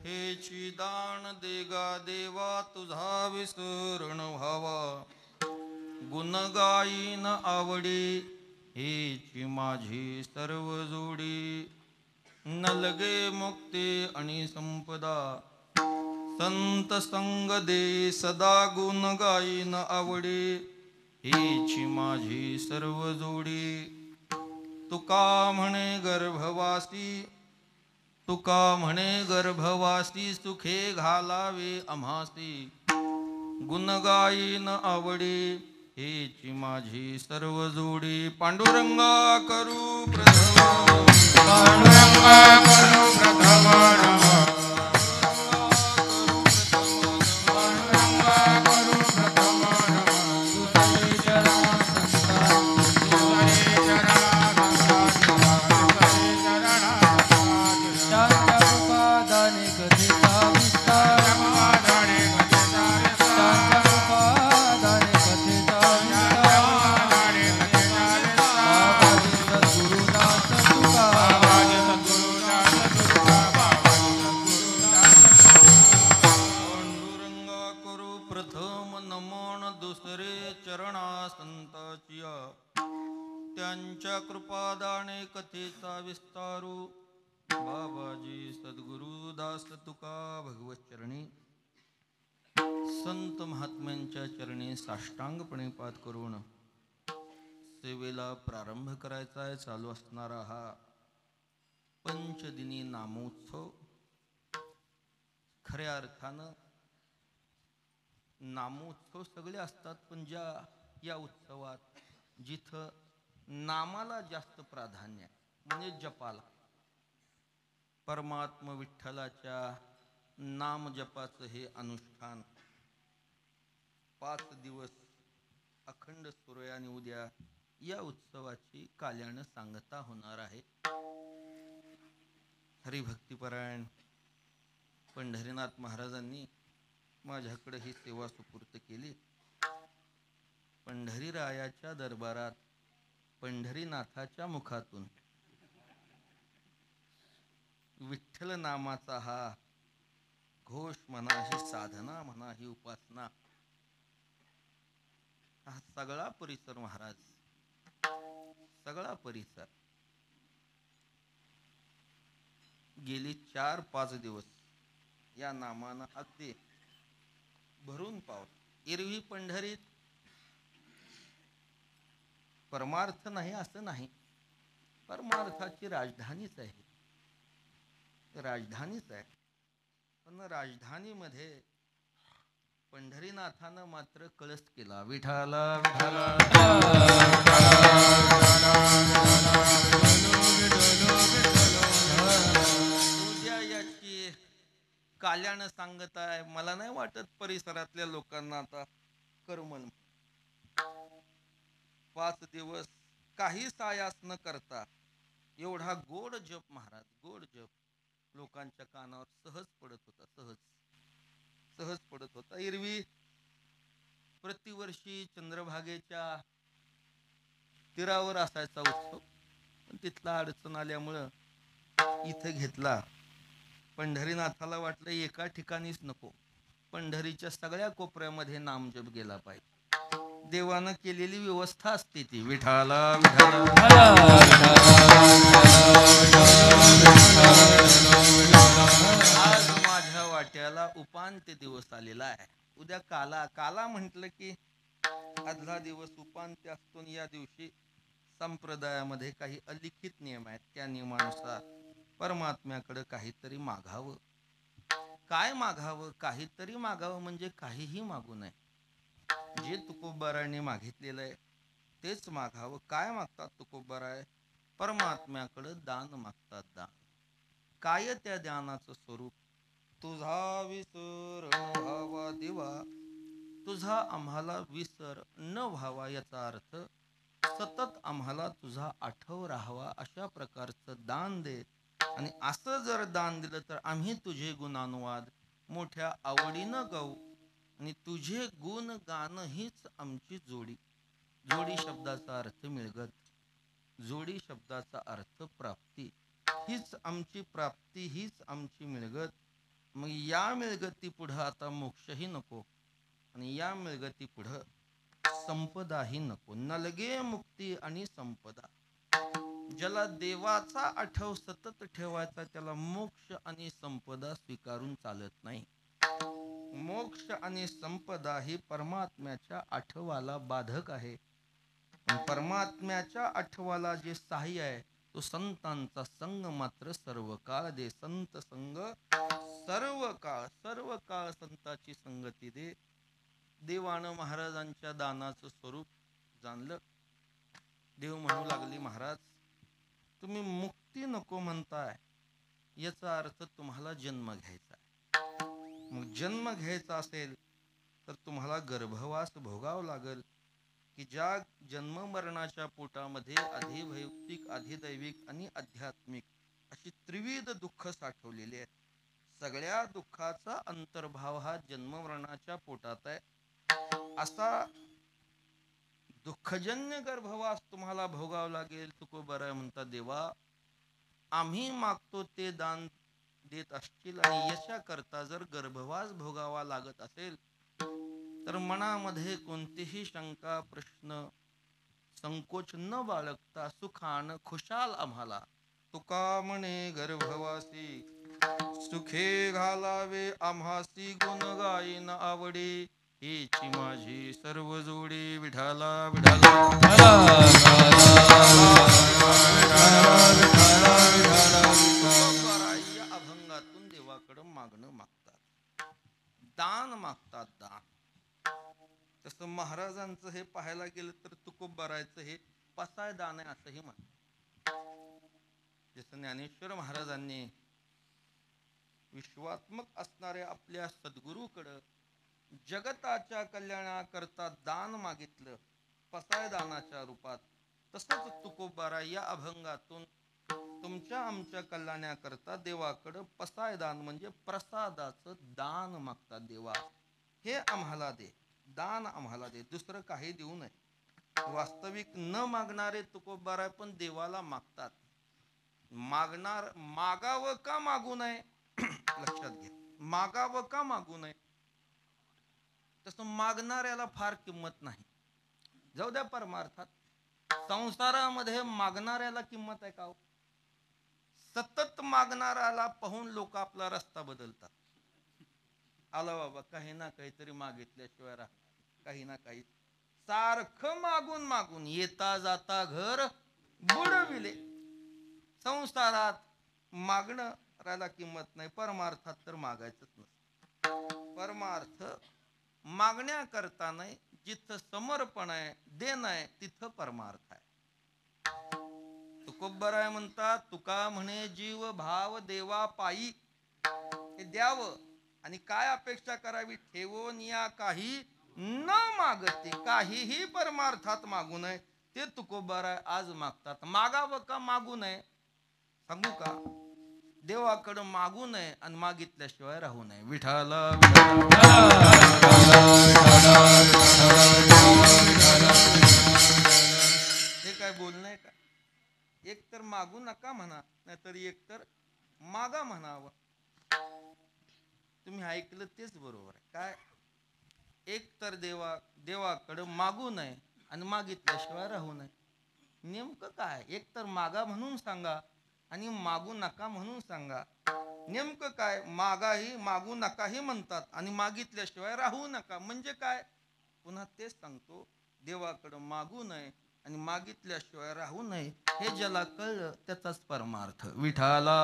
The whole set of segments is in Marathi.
हेची दान देगा देवा तुझा विसरण व्हावा गुण गायीन आवडी हेची माझी सर्व जोडी न लगे मुक्ती आणि संपदा संत संग दे सदा गुण गायीन आवडी हेची माझी सर्व जोडी तुका म्हणे गर्भवासी तुका म्हणे गर्भवासी सुखे घालावे आम्हासी गुण गायीन आवडी हेची माझी सर्व जोडी पांडुरंगा करू प्रथम पांडुरंगा करू प्रथम त्यांच्या कृपादाने कथेचा विस्तारू बाबाजी सद्गुरुदास तुका भगवत चरणी संत महात्म्यांच्या चरणी साष्टांगपणे पाठ करून सेवेला प्रारंभ करायचा आहे. चालू असणारा हा पंचदिनी नामोत्सव खऱ्या अर्थानं नामोत्सव सगळे असतात, पण या उत्सवात जिथं नामाला जास्त प्राधान्य म्हणजे जपाला, परमात्मा विठ्ठलाच्या नाम जपाचं हे अनुष्ठान 5 दिवस अखंड सुरू आहे आणि उद्या या उत्सवाची काल्यानं सांगता होणार आहे. हरिभक्तिपरायण पंढरीनाथ महाराजांनी माझ्याकडे ही सेवा सुपूर्त केली. पंढरीरायाच्या दरबारात पंढरीनाथाच्या मुखातून विठ्ठल नामाचा हा घोष म्हणा, ही साधना म्हणा, ही उपासना, हा सगळा परिसर महाराज, सगळा परिसर गेली 4-5 दिवस या नामानं अगदी भरून पाव. एरवी पंढरीत परमार्थ नाही असं नाही, परमार्थाची राजधानीच आहे, राजधानीच आहे. पण राजधानीमध्ये पंढरीनाथानं मात्र कळस केला. विठाला विठाला उद्या याची काल्यानं सांगत आहे. मला नाही वाटत परिसरातल्या लोकांना आता करमल. 5 दिवस काही सायास न करता एवढा गोड जप महाराज, गोड जप लोकांच्या कानावर सहज पडत होता, सहज पडत होता. एरवी प्रतिवर्षी चंद्रभागेच्या तीरावर असायचा उत्सव, पण तिथला अडचण आल्यामुळं इथं घेतला. पंढरीनाथाला वाटलं एका ठिकाणीच नको, पंढरीच्या सगळ्या कोपऱ्यामध्ये नामजप गेला पाहिजे. देवानं केलेली व्यवस्था असते ती. विठाला विठाला आज माझ्या वाट्याला उपांत्य दिवस आलेला आहे. उद्या काला म्हटलं की आदला दिवस उपांत्य असतो. या दिवशी संप्रदायामध्ये काही अलिखित नियम आहेत. त्या नियमानुसार परमात्म्याकडे काहीतरी मागावं. काय मागावं? काहीतरी मागावं म्हणजे काहीही मागू नये. जे तुकोबाराने मागितलेलं आहे तेच मागावं. काय मागतात तुकोबाराय? परमात्म्याकडे दान मागतात. दान काय? त्या दानाचं स्वरूप तुझा विसर न व्हावा देवा, तुझा आम्हाला विसर न व्हावा, याचा अर्थ सतत आम्हाला तुझा आठव राहावा, अशा प्रकारचं दान दे. आणि असं जर दान दिलं तर आम्ही तुझे गुणानुवाद मोठ्या आवडीनं गाऊ. आणि तुझे गुण गाणं हीच आमची जोडी. जोडी शब्दाचा अर्थ मिळगत, जोडी शब्दाचा अर्थ प्राप्ती. हीच आमची प्राप्ती, हीच आमची मिळगत. मग या मिळगती पुढं आता मोक्षही नको, आणि या मिळगती पुढं संपदाही नको. नलगे मुक्ती आणि संपदा. ज्याला देवाचा आठव सतत ठेवायचा त्याला मोक्ष आणि संपदा स्वीकारून चालत नाही. मोक्ष आणि संपदा ही परमात्म्याच्या आठवाला बाधक आहे. परमात्म्याच्या आठवाला जे सहाय्य आहे तो संतांचा संग मात्र सर्व काळ दे. संत संग सर्व काळ संताची संगती दे. देवानं महाराजांच्या दानाचं स्वरूप जाणलं. देव म्हणू लागली, महाराज तुम्ही मुक्ती नको म्हणताय, याचा अर्थ तुम्हाला जन्म घ्यायचा आहे. मग जन्म घ्यायचा असेल तर तुम्हाला गर्भवास भोगावं लागेल, की ज्या जन्म मरणाच्या पोटामध्ये अधिभौतिक, अधिदैविक आणि आध्यात्मिक अशी त्रिविध दुःख साठवलेली आहेत. सगळ्या दुःखाचा अंतर्भाव हा जन्म मरणाच्या पोटात आहे. असा दुःखजन्य गर्भवास तुम्हाला भोगावं लागेल. तुकोबाराय म्हणतात, देवा आम्ही मागतो ते दान देत असतील, आणि यशाकरता जर गर्भवास भोगावा लागत असेल तर मनामध्ये कोणतीही शंका, प्रश्न, संकोच न बाळगता सुखान खुशाल आम्हाला. तुका म्हणे गर्भवासी सुखे घालावे आम्हासी, गुण गायन आवडी हीची माझी सर्व जोडी. विठाला विठाला या अभंगातून देवाकडं मागणं मागतात, दान मागतात, दान. तसं महाराजांचं हे पाहायला गेलं तर तुकोबारायचं हे पसाय दान आहे असंही म्हणतात. जसं ज्ञानेश्वर महाराजांनी विश्वात्मक असणाऱ्या आपल्या सद्गुरूकडं जगताच्या कल्याणाकरता दान मागितलं पसाय दानाच्या रूपात, तसंच तुकोबाराय या अभंगातून तुमच्या आमच्या कल्याणाकरता देवाकडं पसाय दान म्हणजे प्रसादाचं दान मागतात. देवा हे आम्हाला दे, दान आम्हाला दे, दुसरं काही देऊ नये. वास्तविक न मागणारे तुकोबाराय पण देवाला मागतात. मागावं का मागू नये लक्षात घ्या. मागावं का मागू नये, तसं मागणाऱ्याला फार किंमत नाही. जाऊ द्या परमार्थात. संसारामध्ये मागणाऱ्याला किंमत आहे का? सतत मागणाऱ्याला पाहून लोक आपला रस्ता बदलतात. आला बाबा काही ना काहीतरी मागितल्याशिवाय राहणार, काही ना काही सारखं मागून मागून येता जाता घर बुडविले. संसारात मागणाऱ्याला किंमत नाही, परमार्थात तर मागायचंच नसतं. परमार्थ मागण्याकरता नाही, जिथं समर्पण आहे, देणं आहे, तिथं परमार्थ आहे. तुकोबाराय म्हणतात, तुका म्हणे जीव भाव देवा पायी. हे द्यावं आणि काय अपेक्षा करावी, ठेवून या काही न मागते. काहीही परमार्थात मागू नये, ते तुकोबाराय आज मागतात. मागावं का मागू नये सांगू का? देवाकडं मागू नये आणि मागितल्याशिवाय राहू नये. विठाला हे काय बोलणं आहे का? एक तर मागू नका म्हणा, नाहीतर एक तर मागा म्हणावं. तुम्ही ऐकलं तेच बरोबर आहे. काय एक तर देवाकडं मागू नये आणि मागितल्याशिवाय राहू नये. नेमकं काय? एक तर मागा म्हणून सांगा आणि मागू नका म्हणून सांगा. नेमकं काय? मागू नकाही म्हणतात आणि मागितल्याशिवाय राहू नका म्हणजे काय? पुन्हा तेच सांगतो, देवाकडं मागू नये आणि मागितल्याशिवाय राहू नये. हे ज्याला कळलं त्याचाच परमार्थ. विठाला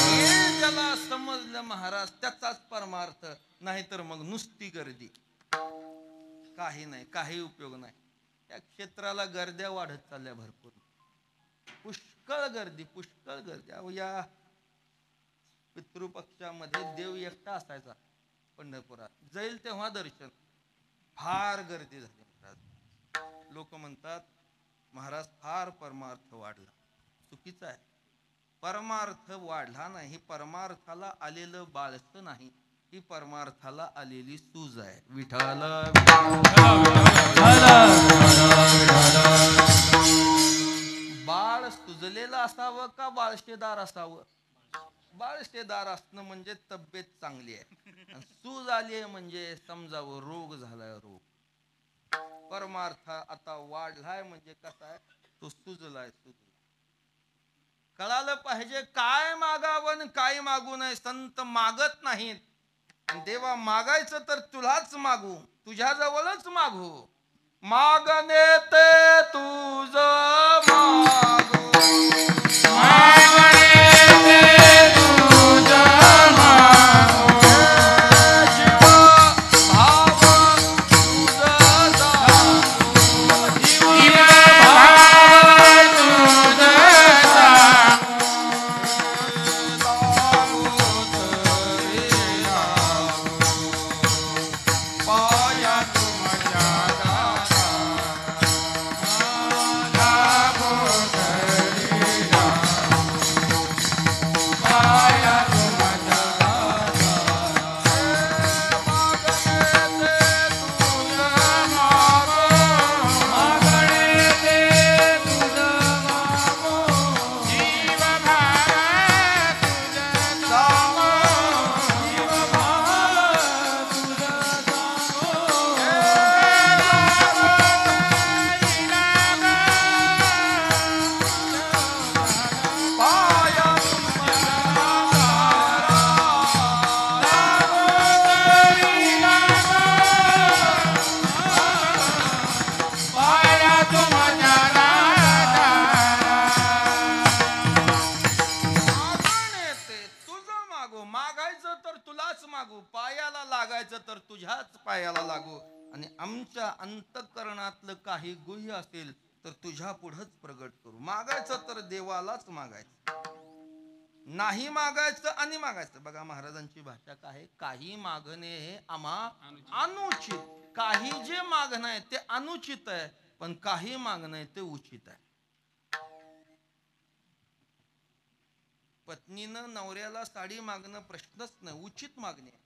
हे ज्याला समजलं महाराज त्याचाच परमार्थ. नाहीतर मग नुसती गर्दी, काही नाही, काही उपयोग नाही. या क्षेत्राला गर्द्या वाढत चालल्या भरपूर. पुष्कळ गर्दी, पुष्कळ गर्दी. अहो या पितृपक्षामध्ये देव एकटा असायचा पंढरपुरात. जाईल तेव्हा दर्शन. फार गर्दी झाली महाराज. लोक म्हणतात महाराज फार परमार्थ वाढला. चुकीचं आहे. परमार्थ वाढला नाही. परमार्थाला आलेलं बाळसं नाही, ही परमार्थाला आलेली सूज आहे. विठ्ठल बाळ सुजलेलं असावं का बाळशेदार असावं? बाळशेदार असणं म्हणजे तब्येत चांगली आहे, आणि सूज आली आहे म्हणजे समजावं रोग झालाय. रोग परमार्थ आता वाढलाय म्हणजे कसा आहे, तो सुजलाय. कळालं पाहिजे काय मागावं काय मागू नये. संत मागत नाहीत, आणि देवा मागायचं तर तुलाच मागू, तुझ्या जवळच मागू. मागणे ते तुझ मागू, मागणे ते तुझ मागू, जीव भाव तुझ सांगू, जीव भाव तुझ सांगू, पाया तुझ्या लागो तरी लागो, पाया तुझ्या मागणे ते तुझ मागो, जीव भाव तुझ सांगो, जीव भाव तुझ मागायचं तर तुलाच मागू, पायाला लागायचं तर तुझ्याच पायाला लागू. आणि आमच्या अंतःकरणातलं काही गुह्य असेल तर तुझ्या पुढंच प्रगट करू. मागायचं तर देवालाच मागायचं, नाही मागायचं आणि मागायचं. बघा महाराजांची भाषा काय आहे, काही मागणे हे आम्हा अनुचित. काही जे मागणं आहे ते अनुचित आहे, पण काही मागणं आहे ते उचित आहे. पत्नीनं नवऱ्याला साडी मागणं प्रश्नच नाही, उचित मागणी आहे.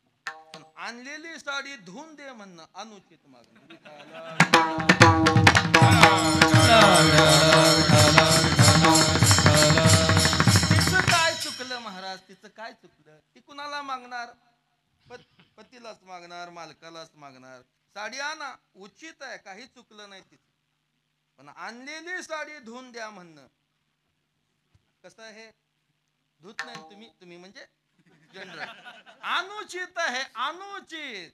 पण आणलेली साडी धुवून दे म्हणणं अनुचित मागणं. तिचं काय चुकलं महाराज, तिचं काय चुकलं? ती कुणाला मागणार? पतीलाच मागणार, मालकालाच मागणार. साडी आणा, उचित आहे, काही चुकलं नाही तिचं. पण आणलेली साडी धुवून द्या म्हणणं कसं आहे? धुत नाही तुम्ही, तुम्ही म्हणजे जनरल. अनुचित आहे, अनुचित.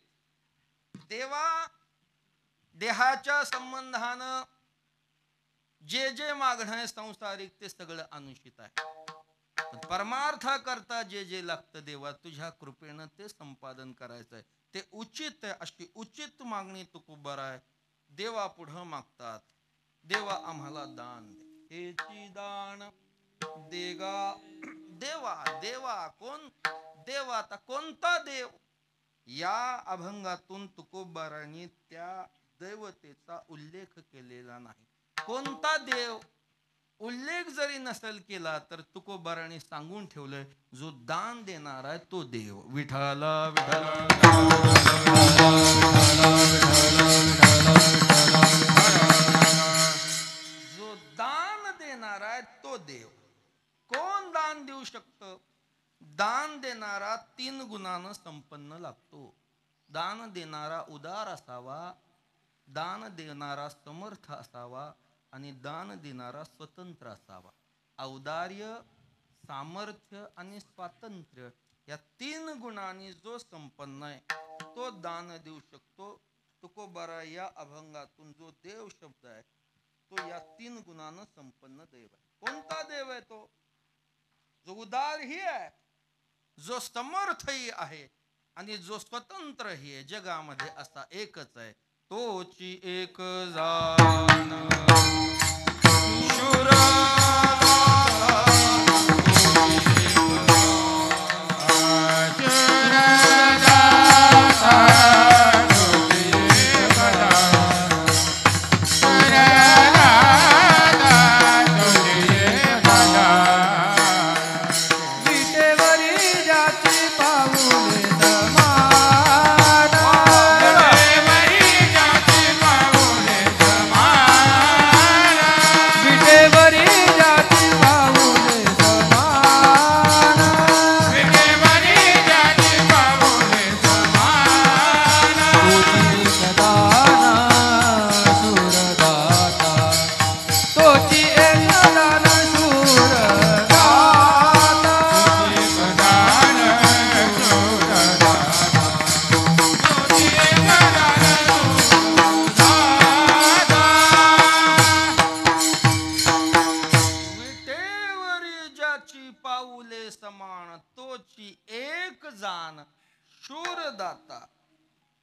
देवा देहाच्या संबंधानं जे जे मागणं आहे संसारिक ते सगळं अनुचित आहे. परमार्था करता जे जे लागतं देवा तुझ्या कृपेनं ते संपादन करायचं आहे, ते उचित आहे. अशी उचित मागणी तुकोबार आहे. देवा पुढं मागतात, देवा आम्हाला दान दे. हेची दान देगा देवा. देवा कोण? देवा आता कोणता देव? या अभंगातून तुकोबारांनी त्या दैवतेचा उल्लेख केलेला नाही. कोणता देव? उल्लेख जरी नसेल केला तर तुकोबारांनी सांगून ठेवलंय, जो दान देणारा आहे तो देव. विठ्ठल जो दान देणारा आहे तो देव. कोण दान देऊ शकतं? दान देणारा 3 गुणानं संपन्न लागतो. दान देणारा उदार असावा, दान देणारा समर्थ असावा, आणि दान देणारा स्वतंत्र असावा. औदार्य, सामर्थ्य आणि स्वातंत्र्य या 3 गुणांनी जो संपन्न आहे तो दान देऊ शकतो. तुकोबारा या अभंगातून जो देव शब्द आहे तो या 3 गुणानं संपन्न देव आहे. कोणता देव आहे तो? जो उदारही आहे, जो समर्थही आहे, आणि जो स्वतंत्रही आहे. जगामध्ये असा एकच आहे, तोची एक जाण शूर मानले समान तोची एक जाण शूर दाता.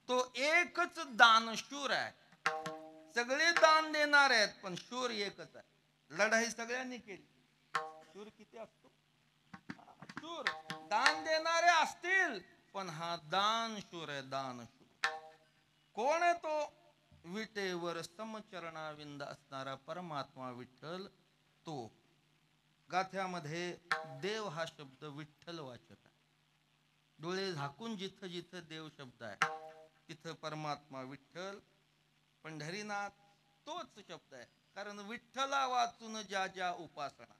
तो एकच दानशूर आहे. सगळे दान देणार आहेत पण शूर एकच आहे. लढाई सगळ्यांनी केली, शूर किती असतो? शूर दान देणारे असतील पण हा दानशूर आहे, दानशूर. कोण आहे तो? विटेवर समचरणाविंद असणारा परमात्मा विठ्ठल. तो गाथ्यामध्ये देव हा शब्द विठ्ठल वाचक आहे. डोळे झाकून जिथं जिथं देव शब्द आहे तिथं परमात्मा विठ्ठल. पंढरीनाथ तोच शब्द आहे. कारण विठ्ठला वाचून ज्या ज्या उपासना.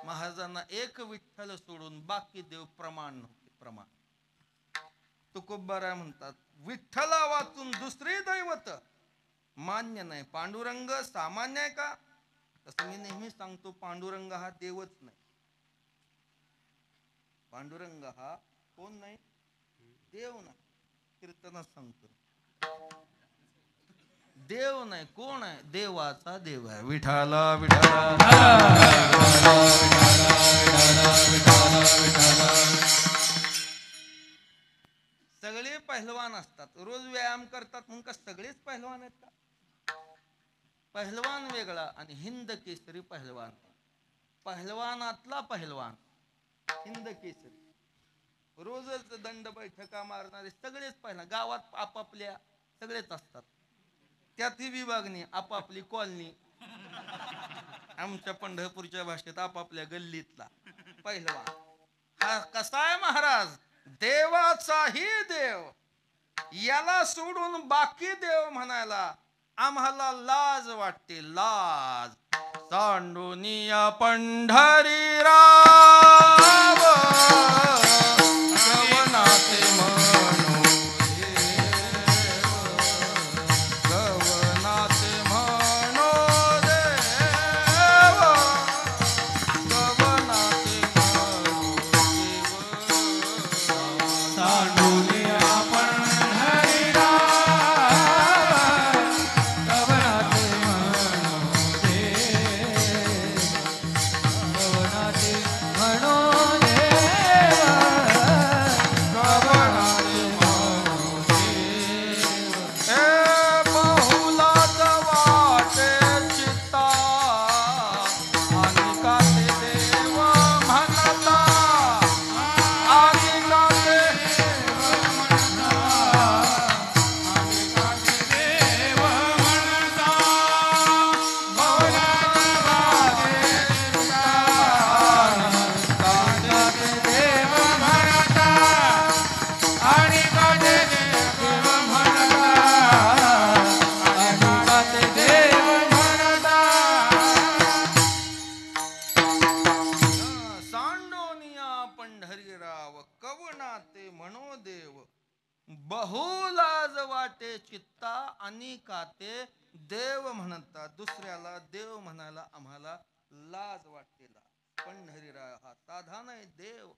महाराजांना एक विठ्ठल सोडून बाकी देव प्रमाण नव्हते. प्रमाण तुकोबाराय म्हणतात विठ्ठला वाचून दुसरे दैवत मान्य नाही. पांडुरंग सामान्य आहे का? तसं मी नेहमी सांगतो, पांडुरंग हा देवच नाही. पांडुरंग हा कोण नाही? देव नाही. कीर्तनात सांगतो, देव नाही. कोण आहे? देवाचा देव आहे. विठाला विठाला सगळे पहिलवान असतात, रोज व्यायाम करतात म्हणून का सगळेच पहिलवान आहेत का? पहिलवान वेगळा आणि हिंद केसरी पहिलवान. पहिलवानातला पहिलवान हिंद केसरी. रोजच दंड बैठका मारणारे सगळेच पहिला. गावात आपापल्या सगळेच असतात. त्यातही विभागणी आपापली कॉलनी. आमच्या पंढरपूरच्या भाषेत आपापल्या गल्लीतला पहिलवान. हा कसा आहे महाराज? देवाचाही देव. याला सोडून बाकी देव म्हणायला आम्हाला लाज वाटते, लाज. सांडोनिया पंढरी राव गवनाते म्हणो देव, गवनाते म्हणो देव, गवनाते म्हणो देव. सांडोनिया पंढरी राव गवनाते म्हणो देव, गवनाते म्हणो देव, गवनाते म्हणो देव. हे बहुलाच वाटे चित्ता आणि का ते देव म्हणता, आणि का ते सांडोनिया पंढरीराव कवनाते म्हणो देव. बहुलाज वाटे चित्ता आणि काते देव म्हणतात. दुसऱ्याला देव म्हणायला आम्हाला लाज वाटतेला. पंढरीराव हा साधा नाही, देव.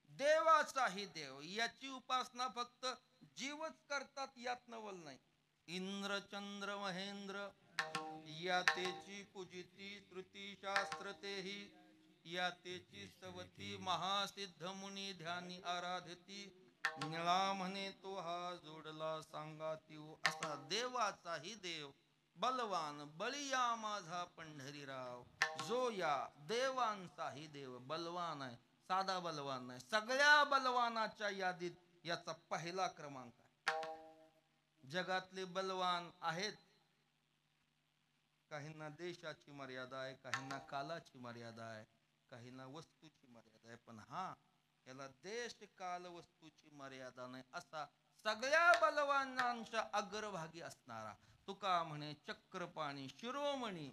देवाचाही देव. याची उपासना फक्त जीवच करतात यात नवल नाही. इंद्र चंद्र महेंद्र यातेची पूजिती श्रुती शास्त्र तेही, यातेची स्तवती महासिद्ध मुनी ध्यानी आराधती. निळा म्हणे तो हा जोडला सांगातीव. असा देवाचाही देव बलवान बळीया माझा पंढरीराव. जो या देवांचाही देव बलवान आहे, साधा बलवान नाही. सगळ्या बलवानाच्या यादीत याचा पहिला क्रमांक आहे. जगातले बलवान आहेत. काहींना देशाची मर्यादा आहे, काहींना कालाची मर्यादा आहे, काहींना वस्तूची मर्यादा आहे. पण हा याला देश काल वस्तूची मर्यादा नाही. असा सगळ्या बलवानांच्या अग्रभागी असणारा. तुका म्हणे चक्रपाणी शिरोमणी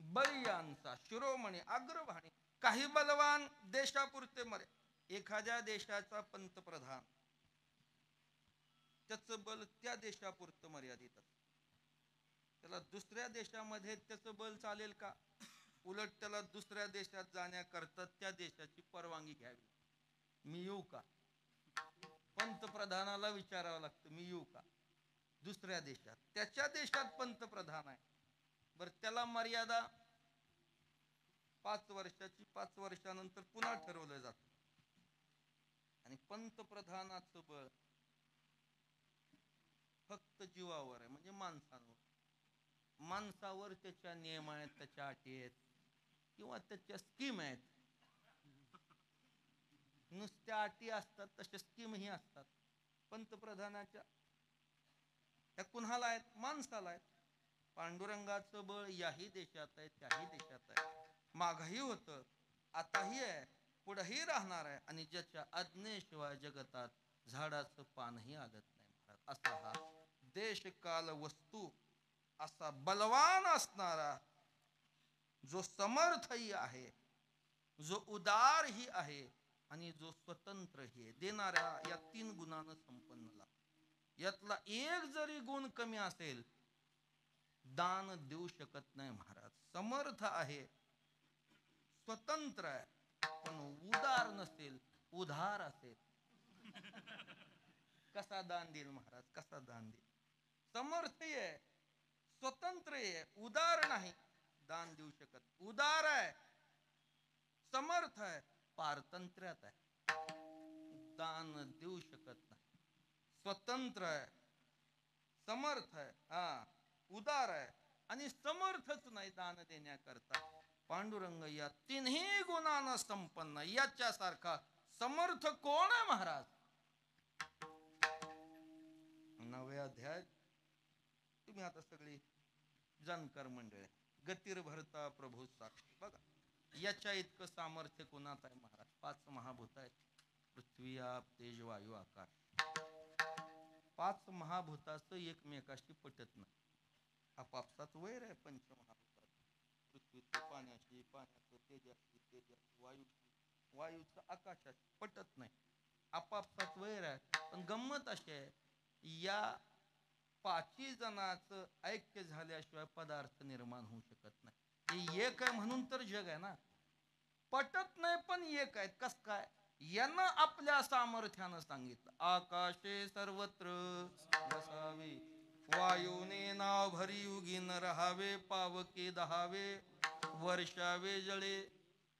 बळीयांचा शिरोमणी अग्रभागी. काही बलवान देशापुरते एखाद्या देशाचा पंतप्रधान, त्याचं बल त्या देशापुरतं मर्यादित असतं. त्याला दुसऱ्या देशामध्ये त्याचं बल चालेल का? उलट त्याला दुसऱ्या देशात जाण्याकरता त्या देशाची परवानगी घ्यावी. मी येऊ का? पंतप्रधानाला विचारावं लागतं, मी येऊ का दुसऱ्या देशात? त्याच्या देशात पंतप्रधान आहे. बर त्याला मर्यादा 5 वर्षाची, 5 वर्षानंतर पुन्हा ठरवलं जातं. पंतप्रधानाचं बळ फक्त जीवावर आहे, म्हणजे माणसांवर. माणसावर त्याच्या नियम आहेत, त्याच्या अटी आहेत किंवा त्याच्या स्कीम आहेत. नुसत्या अटी असतात तशा स्कीमही असतात. पंतप्रधानाच्या त्या कुणाला आहेत? माणसाला आहेत. पांडुरंगाचं बळ याही देशात आहे, त्याही देशात आहे. मागही होतं, आताही आहे, पुढेही राहणार आहे. आणि ज्याच्या आज्ञेशिवाय जगतात झाडाचं पानही आलत नाही महाराज. असा हा देश काल वस्तू असा बलवान असणारा, जो समर्थही आहे, जो उदारही आहे आणि जो स्वतंत्रही आहे, देणाऱ्या या 3 गुणानं संपन्न लागतो. यातला एक जरी गुण कमी असेल, दान देऊ शकत नाही महाराज. समर्थ आहे, स्वतंत्र आहे, पण उदार नसेल, उधार असेल, कसा दान देईल महाराज? कसा दान देईल? समर्थ आहे, स्वतंत्र आहे, उदार नाही, दान देऊ शकत. उदार आहे, समर्थ आहे, पारतंत्र्यात आहे, दान देऊ शकत नाही. स्वतंत्र आहे, समर्थ आहे, उदार आहे आणि समर्थच नाही दान देण्याकरता. पांडुरंग या 3ही गुणांना संपन्न. याच्यासारखा समर्थ कोण आहे महाराज? 9व्या अध्याय. तुम्ही आता सगळी जाणकार मंडळ आहे. गतिर्भरता प्रभू साक्षी. बघा याच्या इतकं सामर्थ्य कोणात आहे महाराज? 5 महाभूत आहेत, पृथ्वी, आप, तेज, वायू, आकाश. 5 महाभूताचं एकमेकाशी पटत नाही. आपापसात वैर आहे पंचमहाभूतात. पृथ्वीचं पाण्याशी, पाण्याचं तेजाशी, तेजाचं वायूशी, वायूचं आकाशाशी पटत नाही. आपापसात वैर आहे. पण गंमत अशी आहे, या 5 जणांचं ऐक्य झाल्याशिवाय पदार्थ निर्माण होऊ शकत नाही. हे एक आहे म्हणून तर जग आहे ना. पटत नाही पण एक आहेत. कस काय? यानं आपल्या सामर्थ्यानं सांगितलं. आकाशे सर्वत्र बसावे, वायूने नाव भरी उगीन रहावे, पावके दहावे, वर्षावे जळे,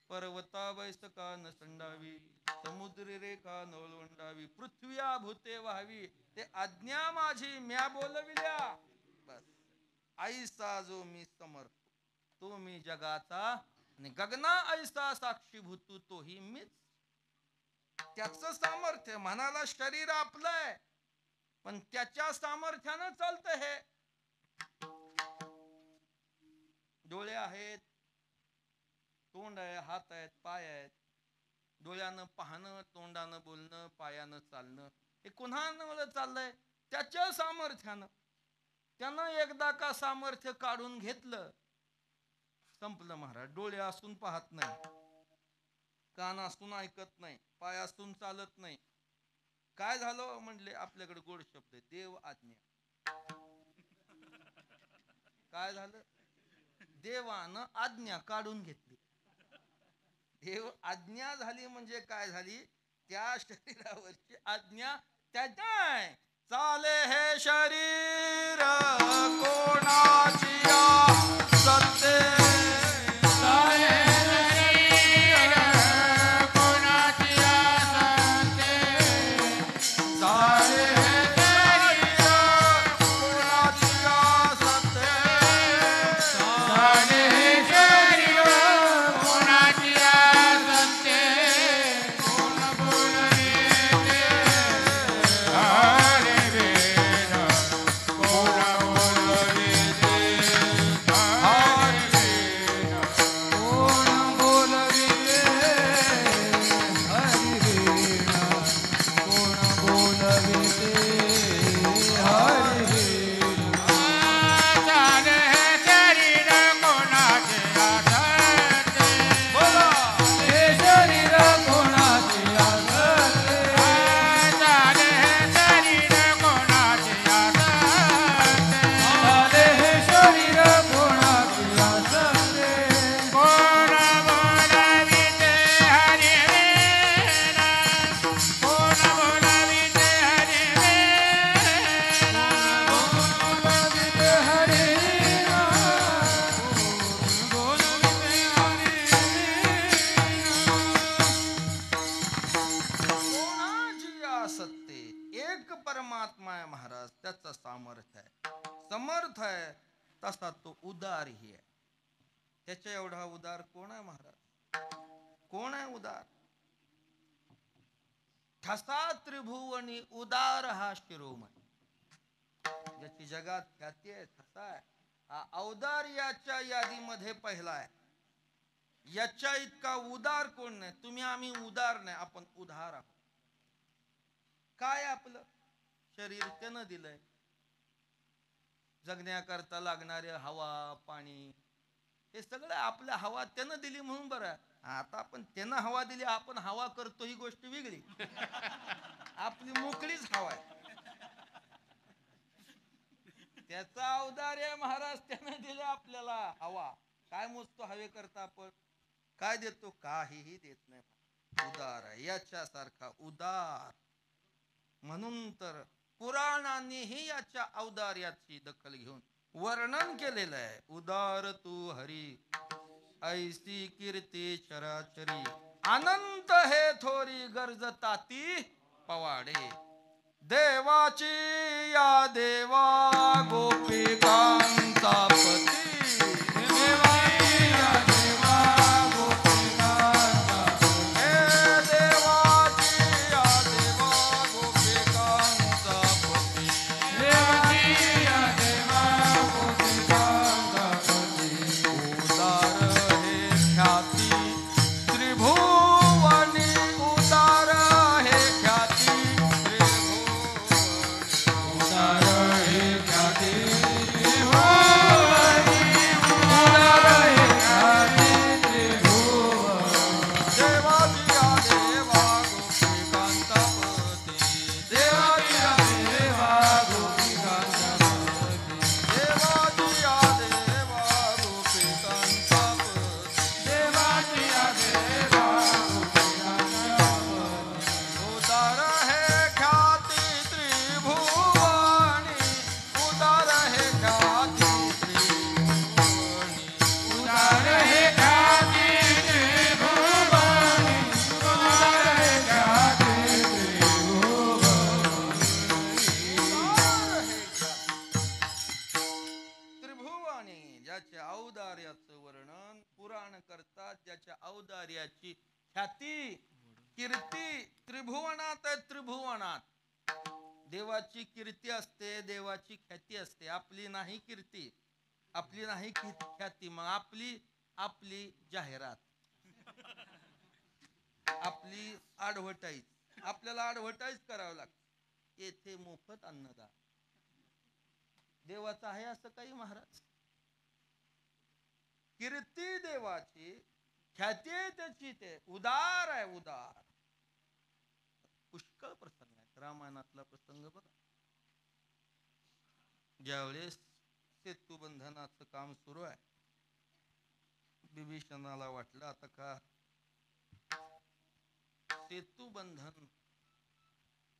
पर्वता वैसका न संडावी, समुद्र रेखा न ओलांडावी, पृथ्व्या भूते व्हावी, ते आज्ञा माझी म्या बोलविल्या. बस ऐसा जो मी समर्थ, तो मी जगाचा, आणि गगना ऐसा साक्षीभूत, तोही मीच. त्याचं सामर्थ्य. म्हणाला शरीर आपलं आहे, पण त्याच्या सामर्थ्यानं चालतं. हे डोळे आहेत, तोंड आहे, हात आहेत, पाय आहेत. डोळ्यानं पाहणं, तोंडानं बोलणं, पायानं चालणं, हे कुणानं चाललंय? त्याच्या सामर्थ्यानं. त्यानं एकदा का सामर्थ्य काढून घेतलं, संपलं महाराज. डोळे असून पाहत नाही, कान असून ऐकत नाही, पाय असून चालत नाही. काय झालं म्हणले? आपल्याकडे गोड शब्द आहे, देव आज्ञा. काय झालं? देवानं आज्ञा काढून घेतली. देव आज्ञा झाली म्हणजे काय झाली? त्या शरीरावरची आज्ञा त्याच्या. चाले हे शरीर कोणाची सत्ते, परमात्मा आहे महाराज, त्याचं सामर्थ्य आहे, समर्थ आहे, तसा तो उदारही आहे. त्याच्या एवढा उदार कोण आहे महाराज? कोण आहे उदार? ठसा त्रिभुवनी उदार हा शिरोमणी, ज्याची जगात ख्याती आहे, ठसा आहे. हा औदार्याच्या यादीमध्ये पहिला आहे. याच्या इतका उदार कोण नाही. तुम्ही आम्ही उदार नाही, आपण उदार आहोत. काय आपलं शरीर त्यानं दिलंय, जगण्याकरता लागणारे हवा पाणी हे सगळं आपल्या हवा त्यानं दिली म्हणून बरं. आता आपण त्यानं हवा दिली, आपण हवा करतो ही गोष्ट वेगळी. आपली मोकळीच हवा आहे, त्याचा औदार्य महाराज. त्यानं दिले आपल्याला हवा. काय मोजतो हवे करता आपण? काय देतो? काहीही देत नाही. उदार आहे, याच्यासारखा उदार. म्हणून तर पुराणांनीही याच्या औदार्याची दखल घेऊन वर्णन केलेलं आहे. उदार तू हरी ऐसी कीर्ती चराचरी, अनंत हे थोरी गरजता ती पवाडे. देवाची या देवा गोपिकांचा पती, देवाची या देवा गोपिकांचा पती, देवाची या देवा गोपिकांचा पती, देवाची या देवा गोपिकांचा पती. उदार हे ख्याती त्रिभुवनी, उदार हे ख्याती ज्याच्या औदार्याची ख्याती कीर्ती त्रिभुवनात आहे. त्रिभुवनात देवाची कीर्ती असते, देवाची ख्याती असते. आपली नाही कीर्ती, आपली नाही ख्याती, मग आपली जाहिरात, आपली ॲडव्हर्टाईज. आपल्याला ॲडव्हर्टाईज करावं लागतं. येथे मोफत अन्नदान. देवाचं आहे असं काही महाराज? कीर्ती देवाची, ख्याती त्याची, ते उदार आहे. उदार पुष्कळ प्रसंग आहे. रामायणातला प्रसंग बघा. ज्यावेळेस सेतुबंधनाचं काम सुरू आहे, विभीषणाला वाटलं आता का सेतुबंधन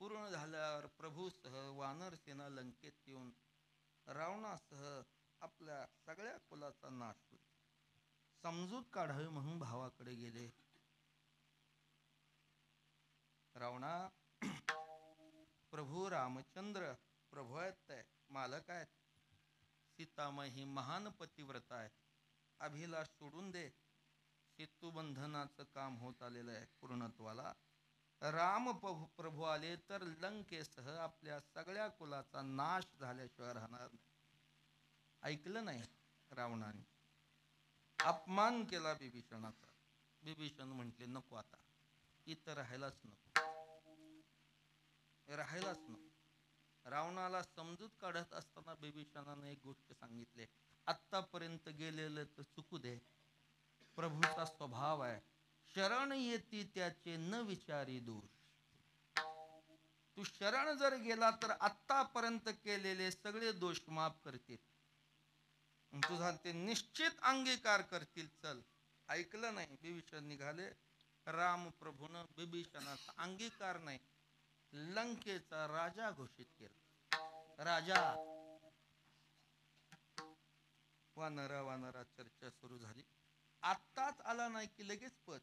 पूर्ण झाल्यावर प्रभूसह वानर सेना लंकेत येऊन रावणासह आपल्या सगळ्या कुलाचा नाश होईल. समजूत काढावी म्हणून भावाकडे गेले. रावणा, प्रभू रामचंद्र प्रभू आहेत, मालक आहेत. सीतामाई महान पतिव्रता आहे. अभिलाष सोडून दे. सेतुबंधनाचं काम होत आलेलं आहे पूर्णत्वाला. राम प्रभू आले तर लंकेसह आपल्या सगळ्या कुलाचा नाश झाल्याशिवाय राहणार नाही. ऐकलं नाही रावणाने. अपमान केला विभीषणाचा. विभीषण म्हटले नको, आता इथं राहायलाच नको, राहायलाच नको. रावणाला समजूत काढत असताना विभीषणाने एक गोष्ट सांगितली. आत्तापर्यंत गेलेलं तर चुकू दे. प्रभूचा स्वभाव आहे, शरण येती त्याचे न विचारी दोष. तू शरण जर गेला तर आत्तापर्यंत केलेले सगळे दोष माफ करतील, तुझा ते निश्चित अंगीकार करतील. चल. ऐकलं नाही. विभीषण निघाले. राम प्रभूनं विभीषणाचा अंगीकार नाही, लंकेचा राजा घोषित केला. राजा. वानरा चर्चा सुरू झाली. आत्ताच आला नाही की लगेच पद.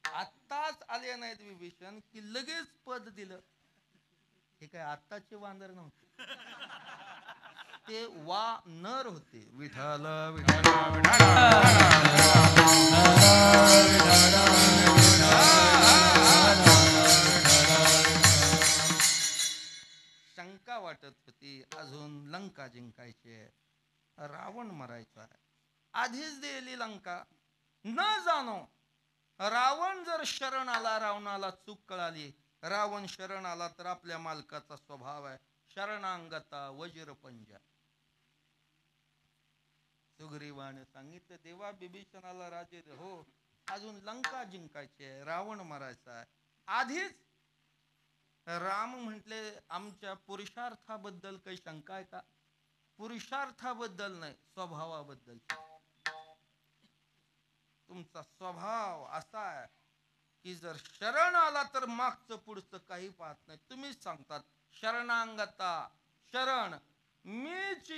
आत्ता आत्ताच आले नाहीत विभीषण की लगेच पद दिलं. हे काय आत्ताचे वानर नव्हते, ते नर होते. विठाल शंका वाटत होती, अजून लंका जिंकायची, रावण मरायचा. आधीच दिली लंका. न जाणो रावण जर शरण आला, रावणाला चूक कळाली, रावण शरण आला तर आपल्या मालकाचा स्वभाव आहे शरणांगता वज्रपंजा. सुग्रीवाने सांगितलं, देवा बिभीषणाला राजे हो, अजून लंका जिंकायची आहे, रावण मारायचा आहे. आधीच राम म्हटले, आमच्या पुरुषार्थाबद्दल काही शंका आहे का? पुरुषार्थाबद्दल नाही, स्वभावाबद्दल. तुमचा स्वभाव असा आहे की जर शरण आला तर मागचं पुढचं काही पाहत नाही. तुम्हीच सांगतात शरणांगता, शरण मीच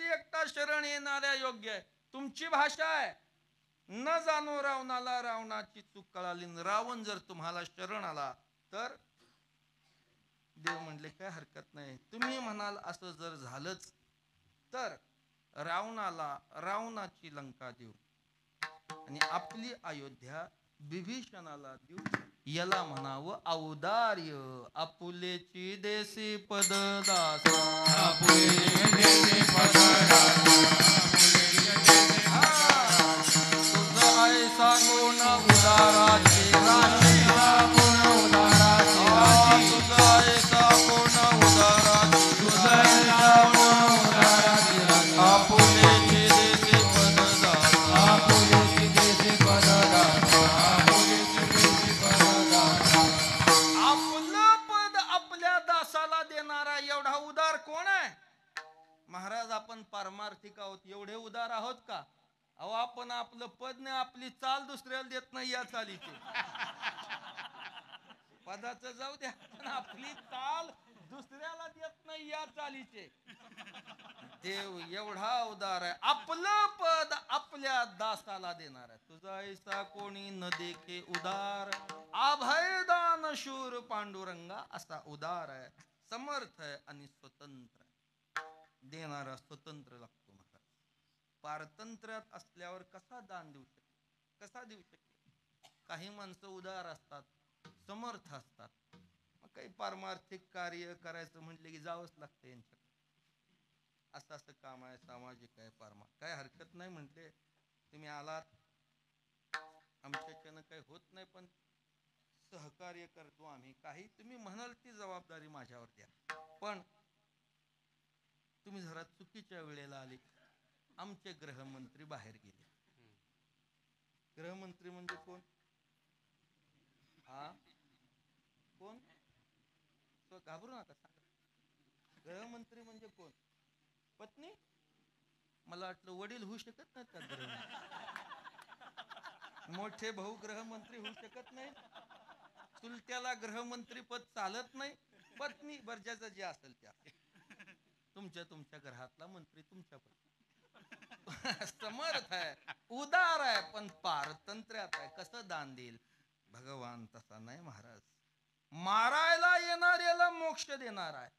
एकटा शरण येणाऱ्या योग्य आहे. तुमची भाषा आहे. न जाणो रावणाला रावणाची चूक कळाली, रावण जर तुम्हाला शरण आला तर देव म्हणले काय हरकत नाही. तुम्ही म्हणाल असं जर झालंच तर रावणाला रावणाची लंका देऊ आणि आपली अयोध्या विभीषणाला देऊ. याला म्हणावं औदार्य. आपुलेची देसी पददास, आपुलेची देसी पददास, तुझा ऐसा कोण उदाराची राशी, कोण उदाराची राशी, तुझा ऐसा कोण उदाराची, तुझा ऐसा कोण उदाराची राशी. आपुलेची देसी पददास, आपुलेची देसी पददास, आपुलेची देसी पददास. आपलं पद आपल्या दासाला देणारा एवढा उदार कोण आहे? महाराज, आपण पारमार्थिक आहोत, एवढे उदार आहोत का? अहो, आपण आपलं पद नाही, आपली चाल दुसऱ्याला देत नाही या चालीची. पदाचं जाऊ द्या, पण आपली चाल दुसऱ्याला देत नाही या चालीचे. देव एवढा उदार आहे, आपलं पद आपल्या दासाला देणार आहे. तुझा ऐसा कोणी न देखे उदार, अभयदान शूर पांडुरंगा असा उदार आहे, समर्थ आहे आणि स्वतंत्र आहे. देणारा स्वतंत्र लागतो. पारतंत्र्यात असल्यावर कसा दान देऊ शकेल? कसा देऊ शकेल? काही माणसं उदार असतात, समर्थ असतात, मग काही पारमार्थिक कार्य करायचं म्हटलं की जावंच लागतं यांच्याकडे. असं असं काम आहे, सामाजिक आहे, काय हरकत नाही म्हटले. तुम्ही आलात, आमच्याच्यानं काही होत नाही, पण सहकार्य करतो आम्ही. काही तुम्ही म्हणाल ती जबाबदारी माझ्यावर द्या. पण तुम्ही जरा चुकीच्या वेळेला आले. आमचे गृहमंत्री बाहेर गेले. गृहमंत्री म्हणजे कोण? हा कोण? घाबरू नका, सांगा. गृहमंत्री म्हणजे कोण? पत्नी? मला वाटलं वडील होऊ शकत नाहीत का गृहमंत्री? मोठे भाऊ गृहमंत्री होऊ शकत नाही? चुलत्याला गृहमंत्री पद चालत नाही? पत्नी बर्जाचं जे असेल त्या, तुमच्या घरातला मंत्री तुमच्या पत्नी. समर्थ आहे, उदार आहे, पण पारतंत्र्यात आहे. कसं दान देईल? भगवान तसा नाही महाराज. मारायला येणाऱ्याला मोक्ष देणार आहे.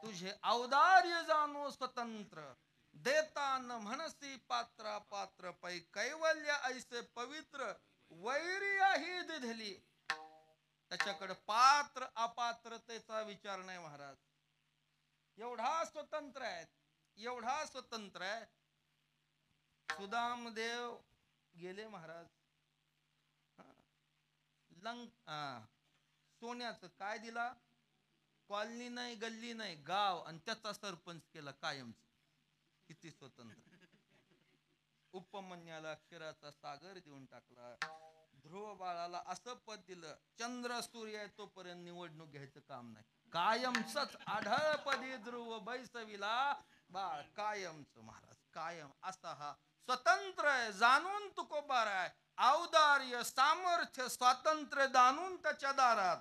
तुझे औदार्य जाणो स्वतंत्र, देतान म्हणसी पात्रा पात्र पै, कैवल्य ऐसे पवित्र वैर्याही दिधली. त्याच्याकडे पात्र अपात्रतेचा विचार नाही महाराज. एवढा स्वतंत्र आहे, एवढा स्वतंत्र आहे. सुदामदेव गेले महाराज. सोन्याचं काय दिला? कॉलनी नाही, गल्ली नाही, गाव, आणि त्याचा सरपंच केला कायमच. किती स्वतंत्र. उपमन्याला क्षीराचा सागर देऊन टाकला. ध्रुव बाळाला असं पद दिलं, चंद्र सूर्य आहे तोपर्यंत निवडणूक घ्यायचं काम नाही, कायमच आढळपदी ध्रुव बैसविला बाळ कायमच. महाराज कायम असा हा स्वतंत्र आहे. जाणून तुकोबार आहे. औदार्य, सामर्थ्य, स्वातंत्र्य जाणून त्याच्या दारात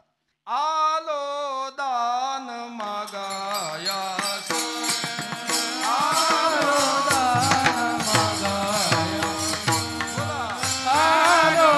आलो दान मागायास. आलो दान मागायास. बोला. आलो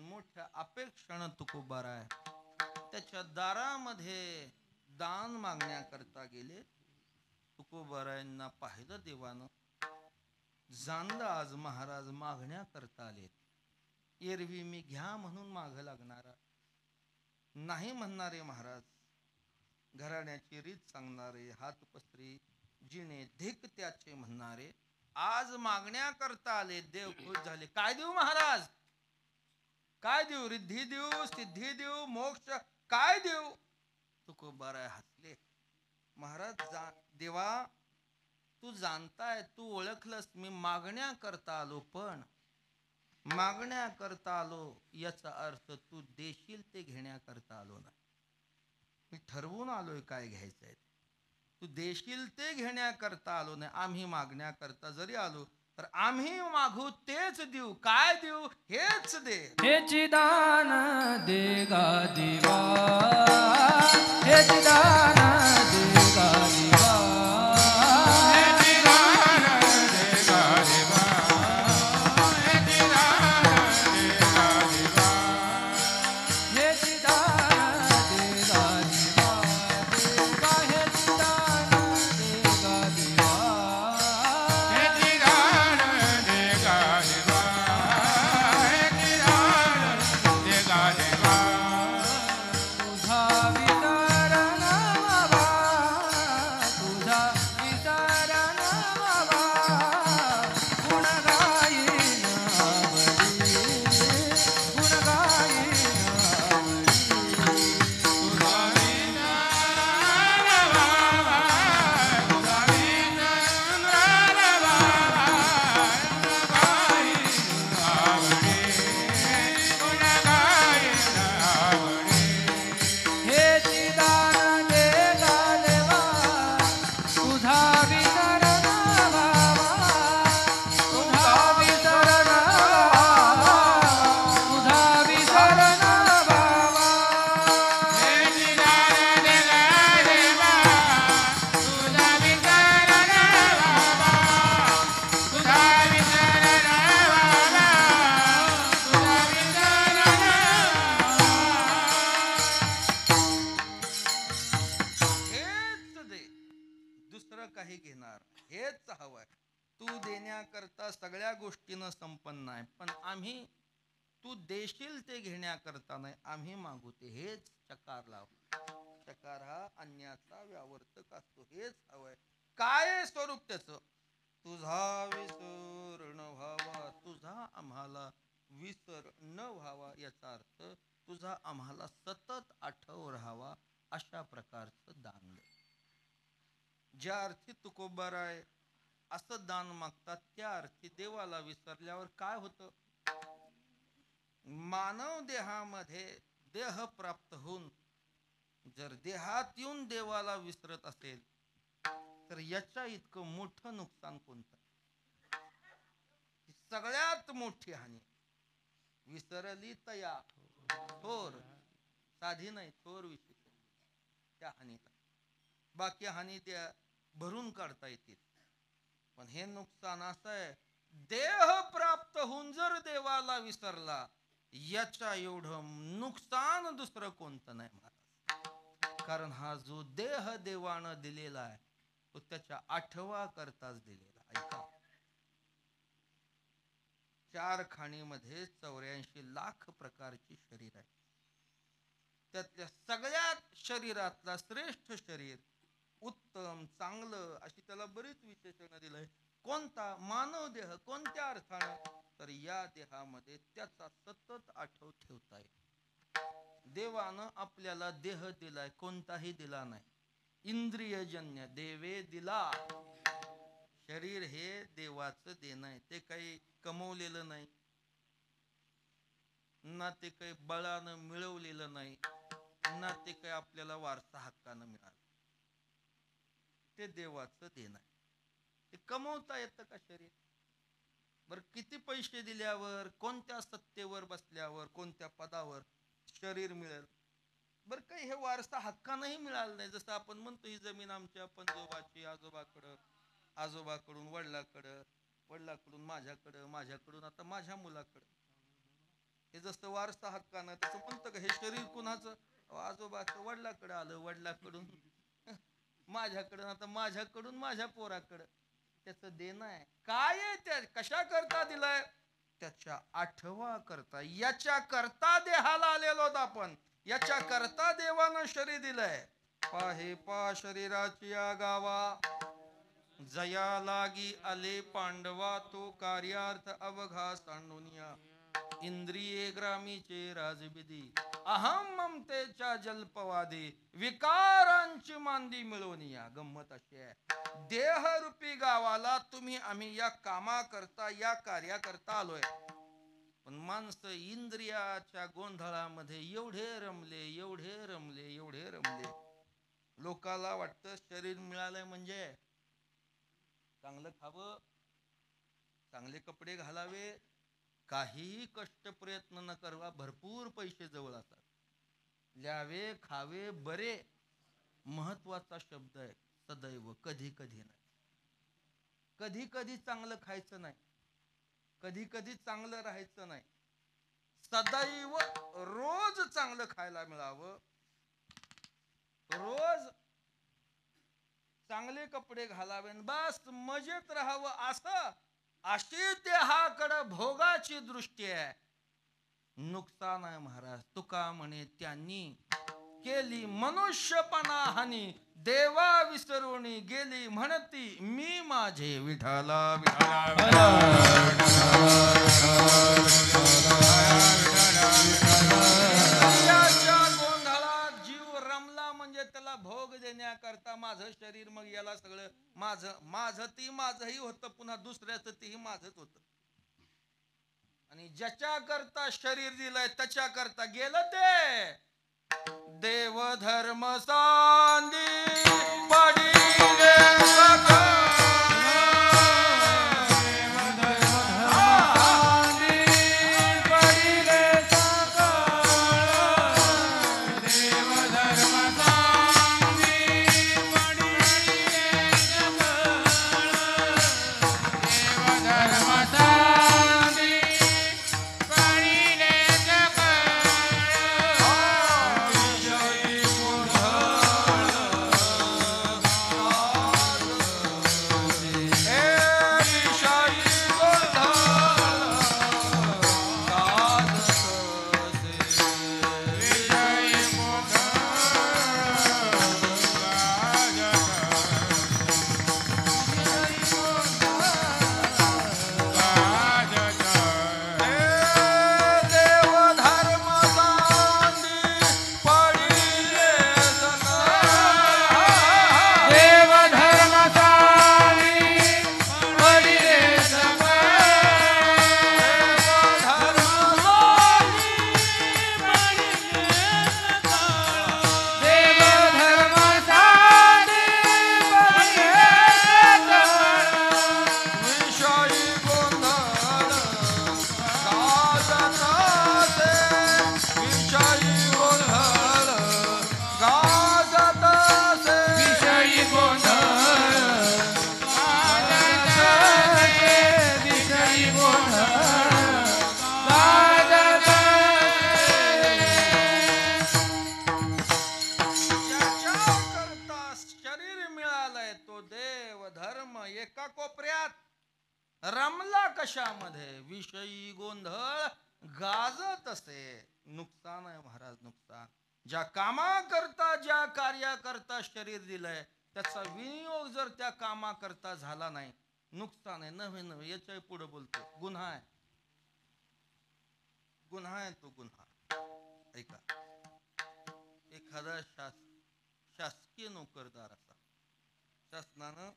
मोठ्या अपेक्षेनं तुकोबाराय त्याच्या दारामध्ये दान मागण्याकरता गेले. तुकोबारायांना पाहिलं देवानं, जाणलं आज महाराज मागण्याकरता आलेत. एरवी मी घ्या म्हणून माग लागणारा नाही म्हणणारे महाराज, घराण्याची रीत सांगणारे, हात पसरी जिने धिक त्याचे म्हणणारे आज मागण्याकरता आले. देव खुश झाले. काय देऊ महाराज, काय देऊ? रिद्धी देऊ, सिद्धी देऊ, मोक्ष काय देऊ? तुकोबाराय हसले. महाराज देवा तू जाणताय, तू ओळखलंस मी मागण्याकरता आलो, पण मागण्याकरता आलो याचा अर्थ तू देशील ते घेण्याकरता आलो नाही. मी ठरवून आलोय काय घ्यायचंय. तू देशील ते घेण्याकरता आलो नाही. आम्ही मागण्याकरता जरी आलो तर आम्ही मागू तेच देऊ. काय देऊ? हेच दे. हेची दान दे गा देवा, हेची दान दे गा देवा, हेची दान दे गा देवा, हेची दान दे गा देवा, हेची दान दे गा देवा, देवा हेची दान दे गा देवा, हेची दान दे गा देवा, हेची दान दे गा देवा. तुझा विचार नवा, तुझा विचार नवा, गुण गाईन आवडी, गुण गाईन आवडी. तुझा विचार नवा, तुझा विचार नवा, गुण गाईन आवडी, गुण गाईन आवडी. हेची दान दे गा देवा, तुझा विचार नवा, तुझा विचार नवा, तुझा विचार नवा. हेची दान दे गा देवा, तुझा विचार नवा, तुझा विचार नवा, तुझा विचार हेच दे, दुसरं काही घेणार हेच हवंय. तू देण्याकरता सगळ्या गोष्टीनं संपन्न आहे, पण आम्ही तू देशील ते घेण्याकरता नाही, आम्ही मागू ते. हेच चकार लाव. चकार हा अन्याचा व्यावर्तक असतो. हेच हवंय. काय स्वरूप त्याचं? तुझा विसर न व्हावा, तुझा आम्हाला विसर न व्हावा, याचा अर्थ तुझा आम्हाला सतत आठव राहावा, अशा प्रकारचं दान दे. ज्या अर्थी तुकोबाराय असं दान मागतात त्या अर्थी देवाला विसरल्यावर काय होतं? मानव देहामध्ये देह प्राप्त होऊन जर देहात येऊन देवाला विसरत असेल तर याच्या इतकं मोठं नुकसान कोणतं? सगळ्यात मोठी हानी. विसरली तया थोर, साधी नाही, थोर विशेष त्या हानीला. बाकी हानी त्या भरून काढता येतील, पण हे नुकसान असं आहे, देह प्राप्त होऊन जर देवाला विसरला याच्या एवढं नुकसान दुसरं कोणतं नाही महाराज. कारण हा जो देह देवानं दिलेला आहे तो त्याच्या आठवा करताच दिलेला. ऐका, 4 खाणीमध्ये 84 लाख प्रकारची शरीर आहे. त्यातल्या सगळ्यात शरीरातला श्रेष्ठ शरीर, उत्तम, चांगलं अशी त्याला बरीच विशेषणं दिलंय. कोणता? मानव देह. कोणत्या अर्थानं? तर या देहामध्ये त्याचा सतत आठव ठेवता येईल. देवानं आपल्याला देह दिलाय, कोणताही दिला नाही, इंद्रियजन्य देवे दिला. शरीर हे देवाचं देणं आहे. ते काही कमवलेलं नाही ना, ते काही बळानं मिळवलेलं नाही ना, ते काही आपल्याला वारसा हक्कानं मिळालं. ते देवाचं देणं आहे. ते कमवता येतं का शरीर? बर, किती पैसे दिल्यावर, कोणत्या सत्तेवर बसल्यावर, कोणत्या पदावर शरीर मिळेल? बर, काही हे वारसा हक्कानंही मिळालं नाही. जसं आपण म्हणतो ही जमीन आमच्या पंजोबाची, आजोबाकडं, आजोबाकडून वडिलाकडं, वडिलाकडून माझ्याकडं, माझ्याकडून आता माझ्या मुलाकडं. हे जसं वारसा हक्कानं तसं म्हणतं का हे शरीर कुणाचं? आजोबाचं. वडिलाकडे आलं, वडिलाकडून माझ्याकडून, आता माझ्याकडून माझ्या पोराकडं. त्याचं देणं आहे. काय आहे त्या, कशा करता दिलंय? त्याच्या आठवा करता, याच्या करता देहाला आलेलो आपण, याच्या करता देवानं शरीर दिलंय. पाहे पा शरीराची या गावा, जया लागी आले पांडवा, तो कार्यार्थ अवघा सांडूनिया. इंद्रिये ग्रामीचे राजविधी, अहम ममतेच्या जल्पवादी, विकारांची मांदी मिळवून या. गंमत अशी आहे, देहरूपी गावाला तुम्ही आम्ही या कामा करता, या कार्या करता आलोय, पण माणसं इंद्रियाच्या गोंधळामध्ये एवढे रमले, एवढे रमले, एवढे रमले. लोकाला वाटतं शरीर मिळालंय म्हणजे चांगलं खावं, चांगले कपडे घालावे, काहीही कष्ट प्रयत्न न करवा, भरपूर पैसे जवळ असतात, ल्यावे खावे बरे. महत्वाचा शब्द आहे सदैव. कधी कधी नाही, कधी कधी चांगलं खायचं नाही, कधी कधी चांगलं राहायचं नाही. सदैव रोज चांगलं खायला मिळावं, रोज चांगले कपडे घालावे, बस मजेत राहावं. असं अशी देहाकडे भोगाची दृष्टी आहे. नुकसान आहे महाराज. तुका म्हणे त्यांनी केली मनुष्यपणा हानी, देवा विसरून गेली म्हणती मी माझे विठाला विठाला. गोंधळात जीव रमला म्हणजे त्याला भोग देण्याकरता माझं शरीर, मग याला सगळं माझं माझं ती माझंही होतं, पुन्हा दुसऱ्याचं तीही माझंच होतं. आणि ज्याच्या करता शरीर दिलंय त्याच्या करता गेलं ते. देव धर्म सांदी पडिले सखा, एका कोपऱ्यात रमला कशामध्ये, विषयी गोंधळ गाजत असे. नुकसान आहे महाराज, नुकसान. ज्या कामाकरता, ज्या कार्याकरता शरीर दिलंय त्याचा विनियोग जर त्या कामाकरता झाला नाही, नुकसान आहे. नव्हे नव्हे, याच्या पुढे बोलतो गुन्हा आहे, गुन्हा आहे तो गुन्हा. ऐका, एखादा शासकीय नोकरदार असा, शासनानं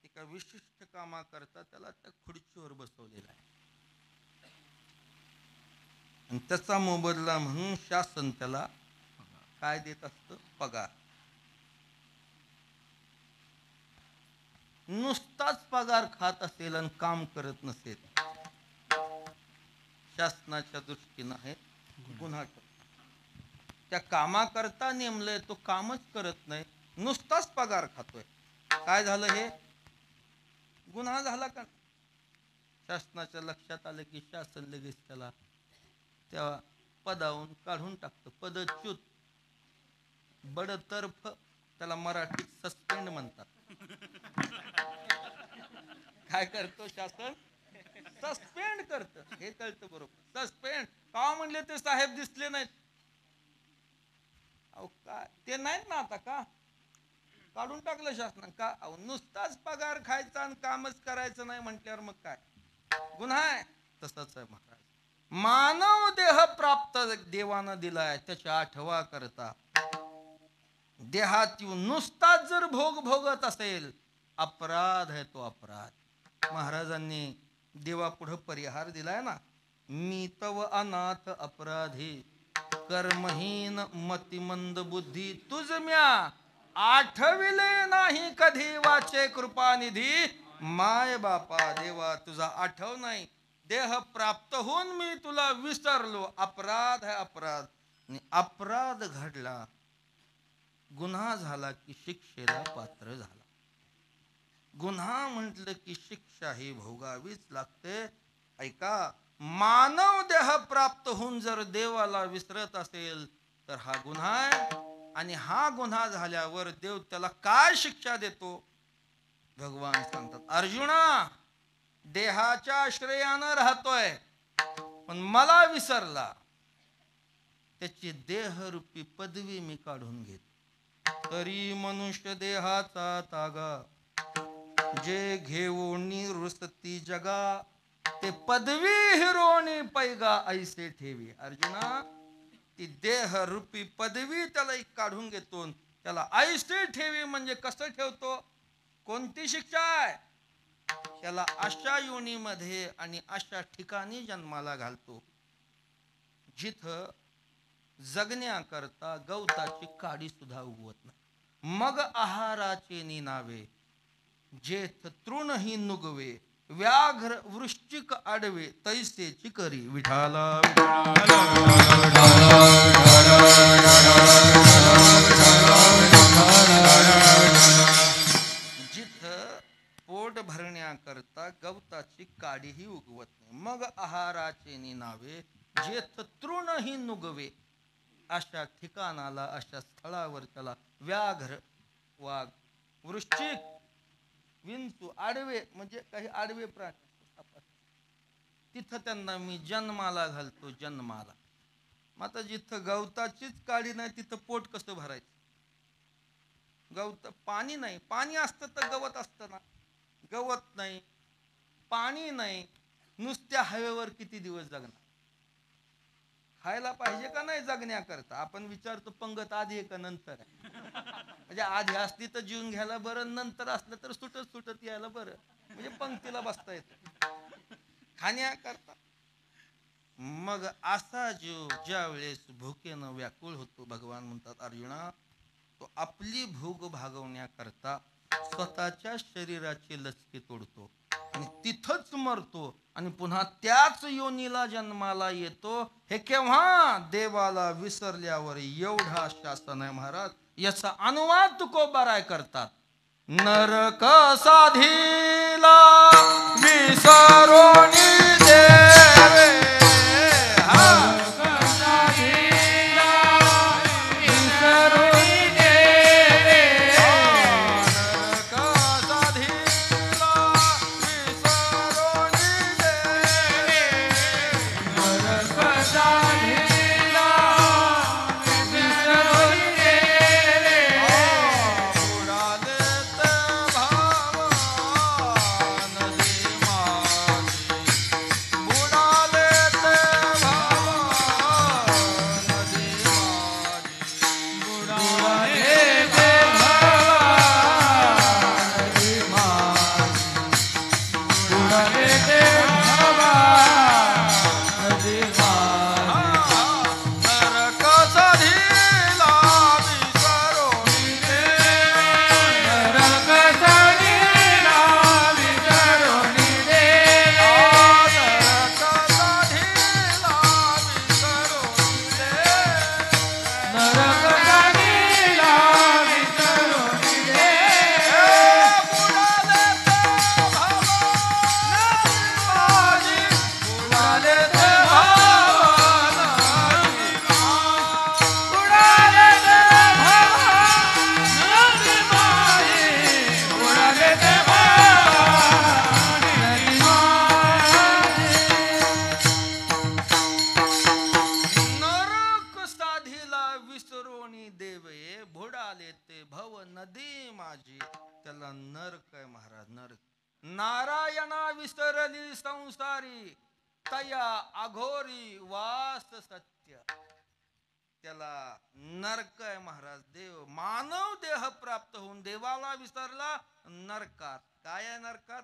एका विशिष्ट कामाकरता त्याला त्या खुर्चीवर बसवलेला आहे, आणि त्याचा मोबदला म्हणून शासन त्याला काय देत असतं? पगार. नुसताच पगार खात असेल आणि काम करत नसेल, शासनाच्या दृष्टीनं आहे गुन्हा. त्या कामाकरता नेमलंय तो कामच करत नाही, नुसताच पगार खातोय, काय झालं? हे गुन्हा झाला का? शासनाच्या लक्षात आलं की शासन लगेच त्याला त्या पदावरून काढून टाकतं. पदच्युत, बडतर्फ, त्याला मराठीत सस्पेंड म्हणतात. काय करतो शासन? सस्पेंड करतं. हे कळतं बरोबर. सस्पेंड का म्हणले ते साहेब दिसले नाहीत? अहो काय ते नाहीत ना आता, का काढून टाकलं शासनानं? का? अहो नुसताच पगार खायचा आणि कामच करायचं नाही म्हटल्यावर मग काय गुन्हा आहे? तसंच आहे महाराज. मानव देह प्राप्त देवानं दिलाय, त्याच्या आठवा करता देहात येऊन नुसताच जर भोग भोगत असेल, अपराध आहे तो अपराध. महाराजांनी देवापुढं परिहार दिलाय ना. मी तव अनाथ अपराधी, कर्महीन मतिमंद बुद्धी, तुझ म्या आठविले नाही कधी वाचे कृपानिधी. माय बापा देवा तुझा आठव नाही, देह प्राप्त होऊन मी तुला विसरलो. अपराध आहे अपराध. आणि अपराध घडला, गुन्हा झाला की शिक्षेला पात्र झाला. गुन्हा म्हटलं की शिक्षा ही भोगावीच लागते. ऐका, मानव देह प्राप्त होऊन जर देवाला विसरत असेल तर हा गुन्हा आहे. आणि हा गुन्हा झाल्यावर देव त्याला काय शिक्षा देतो? भगवान सांगतात, अर्जुना देहाच्या आश्रयानं राहतोय पण मला विसरला, त्याची देहरूपी पदवी मी काढून घेतो. तरी मनुष्य देहाचा तागा, जे घेऊनी रुसती जगा, ते पदवी हिरोनी पैगा ऐसे ठेवी. अर्जुना ती देह रूपी पदवी त्याला एक काढून घेतो, त्याला ऐसे ठेवी म्हणजे कसं ठेवतो? कोणती शिक्षा आहे? त्याला अशा योनीमध्ये आणि अशा ठिकाणी जन्माला घालतो जिथं जगण्याकरता गवताची काडी सुद्धा उगवत नाही. मग आहाराचे निनावे, जेथ तृणही नुगवे, व्याघ्र वृश्चिक आडवे, तैसेची करी विठाला. जिथं पोट भरण्याकरता गवताची काडीही उगवत नाही. मग आहाराचे निनावे, जेथ तृणही नुगवे, अशा ठिकाणाला, अशा स्थळावर त्याला व्याघ्र, वाघ, वृश्चिक, विंचू, आडवे म्हणजे काही आडवे प्राणी, तिथं त्यांना मी जन्माला घालतो. जन्माला मग आता जिथं गवताचीच काडी नाही तिथं पोट कसं भरायचं? गवत पाणी नाही, पाणी असतं तर गवत असतं ना. गवत नाही, पाणी नाही, नुसत्या हवेवर किती दिवस जगणार? खायला पाहिजे का नाही जगण्याकरता? आपण विचारतो पंगत आधी आहे का नंतर आहे? म्हणजे आधी असली तर जीवन घ्यायला बरं, नंतर असलं तर सुटत सुटत यायला बरं, म्हणजे पंक्तीला बसता येतं खाण्याकरता. मग असा जीव ज्या वेळेस भुकेनं व्याकुळ होतो, भगवान म्हणतात अर्जुना तो आपली भूक भागवण्याकरता स्वतःच्या शरीराचे लचके तोडतो आणि तिथंच मरतो आणि पुन्हा त्याच योनीला जन्माला येतो. हे केव्हा? देवाला विसरल्यावर. एवढा शासन आहे महाराज. याचा अनुवाद तुकोबाराय करतात. नरक साधीला विसरोनी देवे, बुडाले माझी. त्याला नरक आहे महाराज, नरक. नारायणा विसरली संसारी, तया अघोरी वास सत्य. त्याला नरक आहे महाराज. देव मानव देह प्राप्त होऊन देवाला विसरला, नरकात. काय आहे नरकात?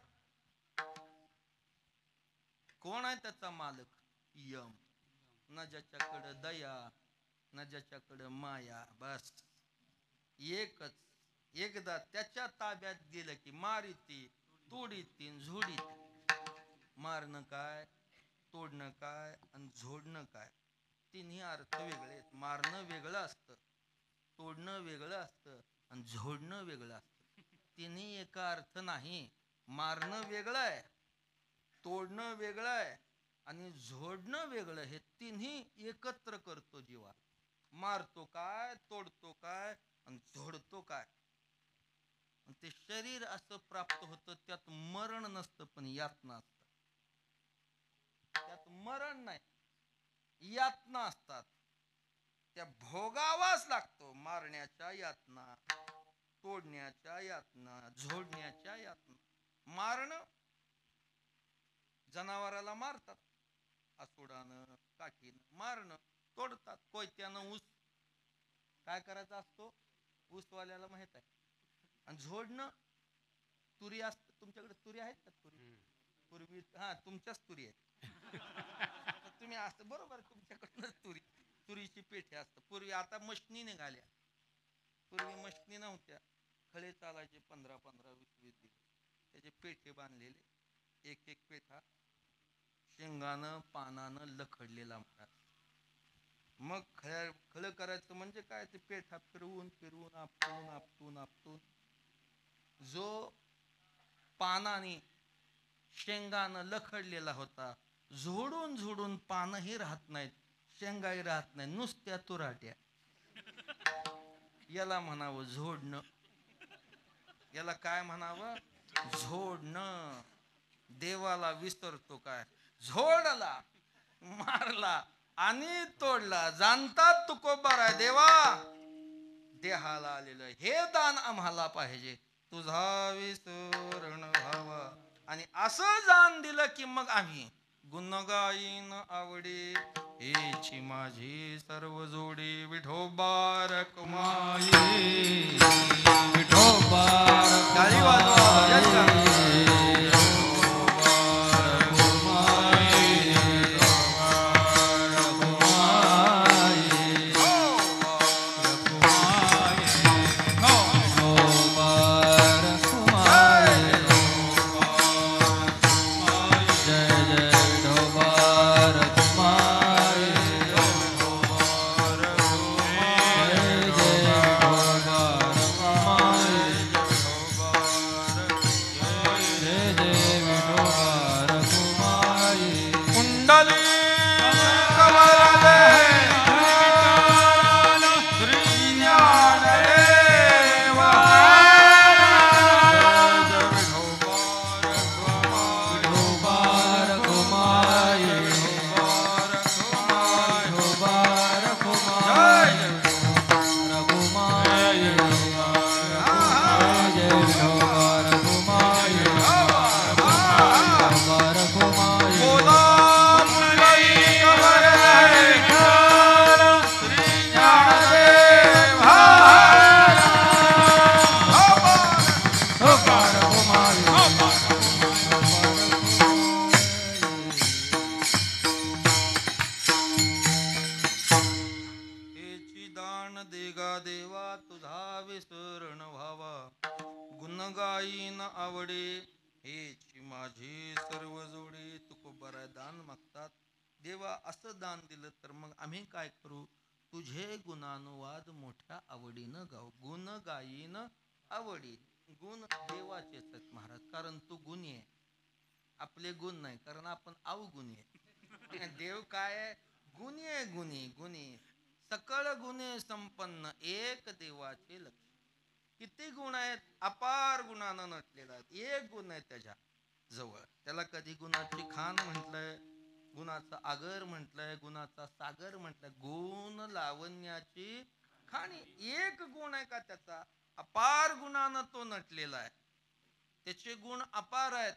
कोण आहे त्याचा मालक? यम. न ज्याच्याकडे दया, न ज्याच्याकडे माया. बस एकच. एकदा त्याच्या ताब्यात गेलं की मारिती, तोडीती, झोडीती. मारणं काय, तोडणं काय आणि झोडणं काय, तिन्ही अर्थ वेगळे आहेत. मारणं वेगळं असतं, तोडणं वेगळं असतं आणि झोडणं वेगळं असतं. तिन्ही एका अर्थ नाही. मारणं वेगळं आहे, तोडणं वेगळं आहे आणि झोडणं वेगळं. हे तिन्ही एकत्र करतो जीवा. मारतो काय, तोडतो काय आणि झोडतो काय. ते शरीर असं प्राप्त होतं, त्यात मरण नसतं पण यातना असतं. त्यात मरण नाही, यातना असतात. त्या भोगावाच लागतो. मारण्याच्या यातना, तोडण्याच्या यातना, झोडण्याच्या यातना. मारणं, जनावराला मारतात आसुडानं, काठीनं मारणं. तोडतात कोयत्यानं. ऊस काय करायचा असतो, ऊसवाल्याला माहित आहे. आणि झोडणं, तुरी असत. तुमच्याकडे तुरी आहेत का? तुरी पूर्वी हा तुमच्याच तुरी आहेत. तुम्ही असं बरोबर, तुमच्याकडनंच तुरीची पेठे असतं पूर्वी. आता मशनी निघाल्या. पूर्वी मशनी नव्हत्या. खळे चालायचे 15-15, 20-20 दिवस. त्याचे पेठे बांधलेले, एक एक पेठा शेंगानं पानानं लखडलेला म्हणतात. मग खळं करायचं म्हणजे काय, ते पेठा फिरवून फिरवून आपटून आपटून आपटून जो पानाने शेंगानं लखडलेला होता, झोडून झोडून पानही राहत नाहीत, शेंगाही राहत नाही, नुसत्या तुराट्या. याला म्हणावं झोडणं. याला काय म्हणावं? झोडणं. देवाला विसरतो काय? झोडला, मारला आणि तोडला. जाणतात तुकोबार आहे देवा, देहाला आलेलं हे दान आम्हाला पाहिजे. तुझा विसरण व्हावा. आणि असं दान दिलं की मग आम्ही गुणगायीन आवडी. हेची माझी सर्व जोडी. विठोबा रखुमाई, विठोबा टाळी वाजवा. गुणगायीन आवडे हेची माझी सर्व जोडी. तुकोबारा दान मागतात. देवा असं दान दिलं तर मग आम्ही काय करू? तुझे गुणानुवाद मोठ्या आवडीनं गाऊ. गुण गायीन आवडी. गुण देवाचेच आहेत महाराज, कारण तू गुणी आहे. आपले गुण नाही, कारण आपण अवगुणी आहे. देव काय आहे? गुणी आहे. गुणी गुणी सकळ गुणे संपन्न एक देवाचे लक्ष. किती गुण आहेत? अपार गुणानं नटलेला आहे. एक गुण आहे त्याच्या जवळ. त्याला कधी गुणाची खान म्हटलंय, गुणाचा आगर म्हटलंय, गुणाचा सागर म्हटलंय. गुण लावण्याची खाणी. एक गुण आहे का त्याचा? अपार गुणानं तो नटलेला आहे. त्याचे गुण अपार आहेत.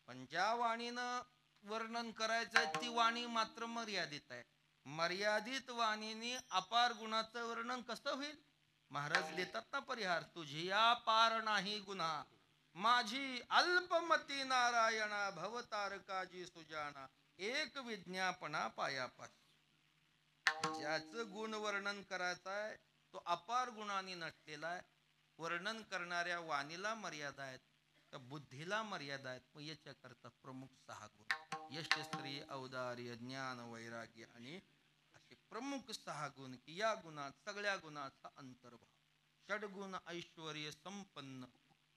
पण ज्या वाणीनं वर्णन करायचंय ती वाणी मात्र मर्यादित आहे. मर्यादित वाणीने अपार गुणाचं वर्णन कसं होईल? महाराज देतात ना परिहार, तुझी या पार नाही गुन्हा, माझी अल्पमती नारायणा, भवतारकाजी सुजाना, एक विज्ञापना पायापास. ज्याचं गुण वर्णन करायचं आहे तो अपार गुणाने नटलेला आहे. वर्णन करणाऱ्या वाणीला मर्यादा आहेत, तर बुद्धीला मर्यादा आहेत. मग याच्याकरता प्रमुख 6 गुण: यश, श्री, औदार्य, ज्ञान, वैराग्य आणि असे प्रमुख 6 गुण, की या गुणात सगळ्या गुणाचा अंतर्भाव. षडगुण ऐश्वर्य संपन्न,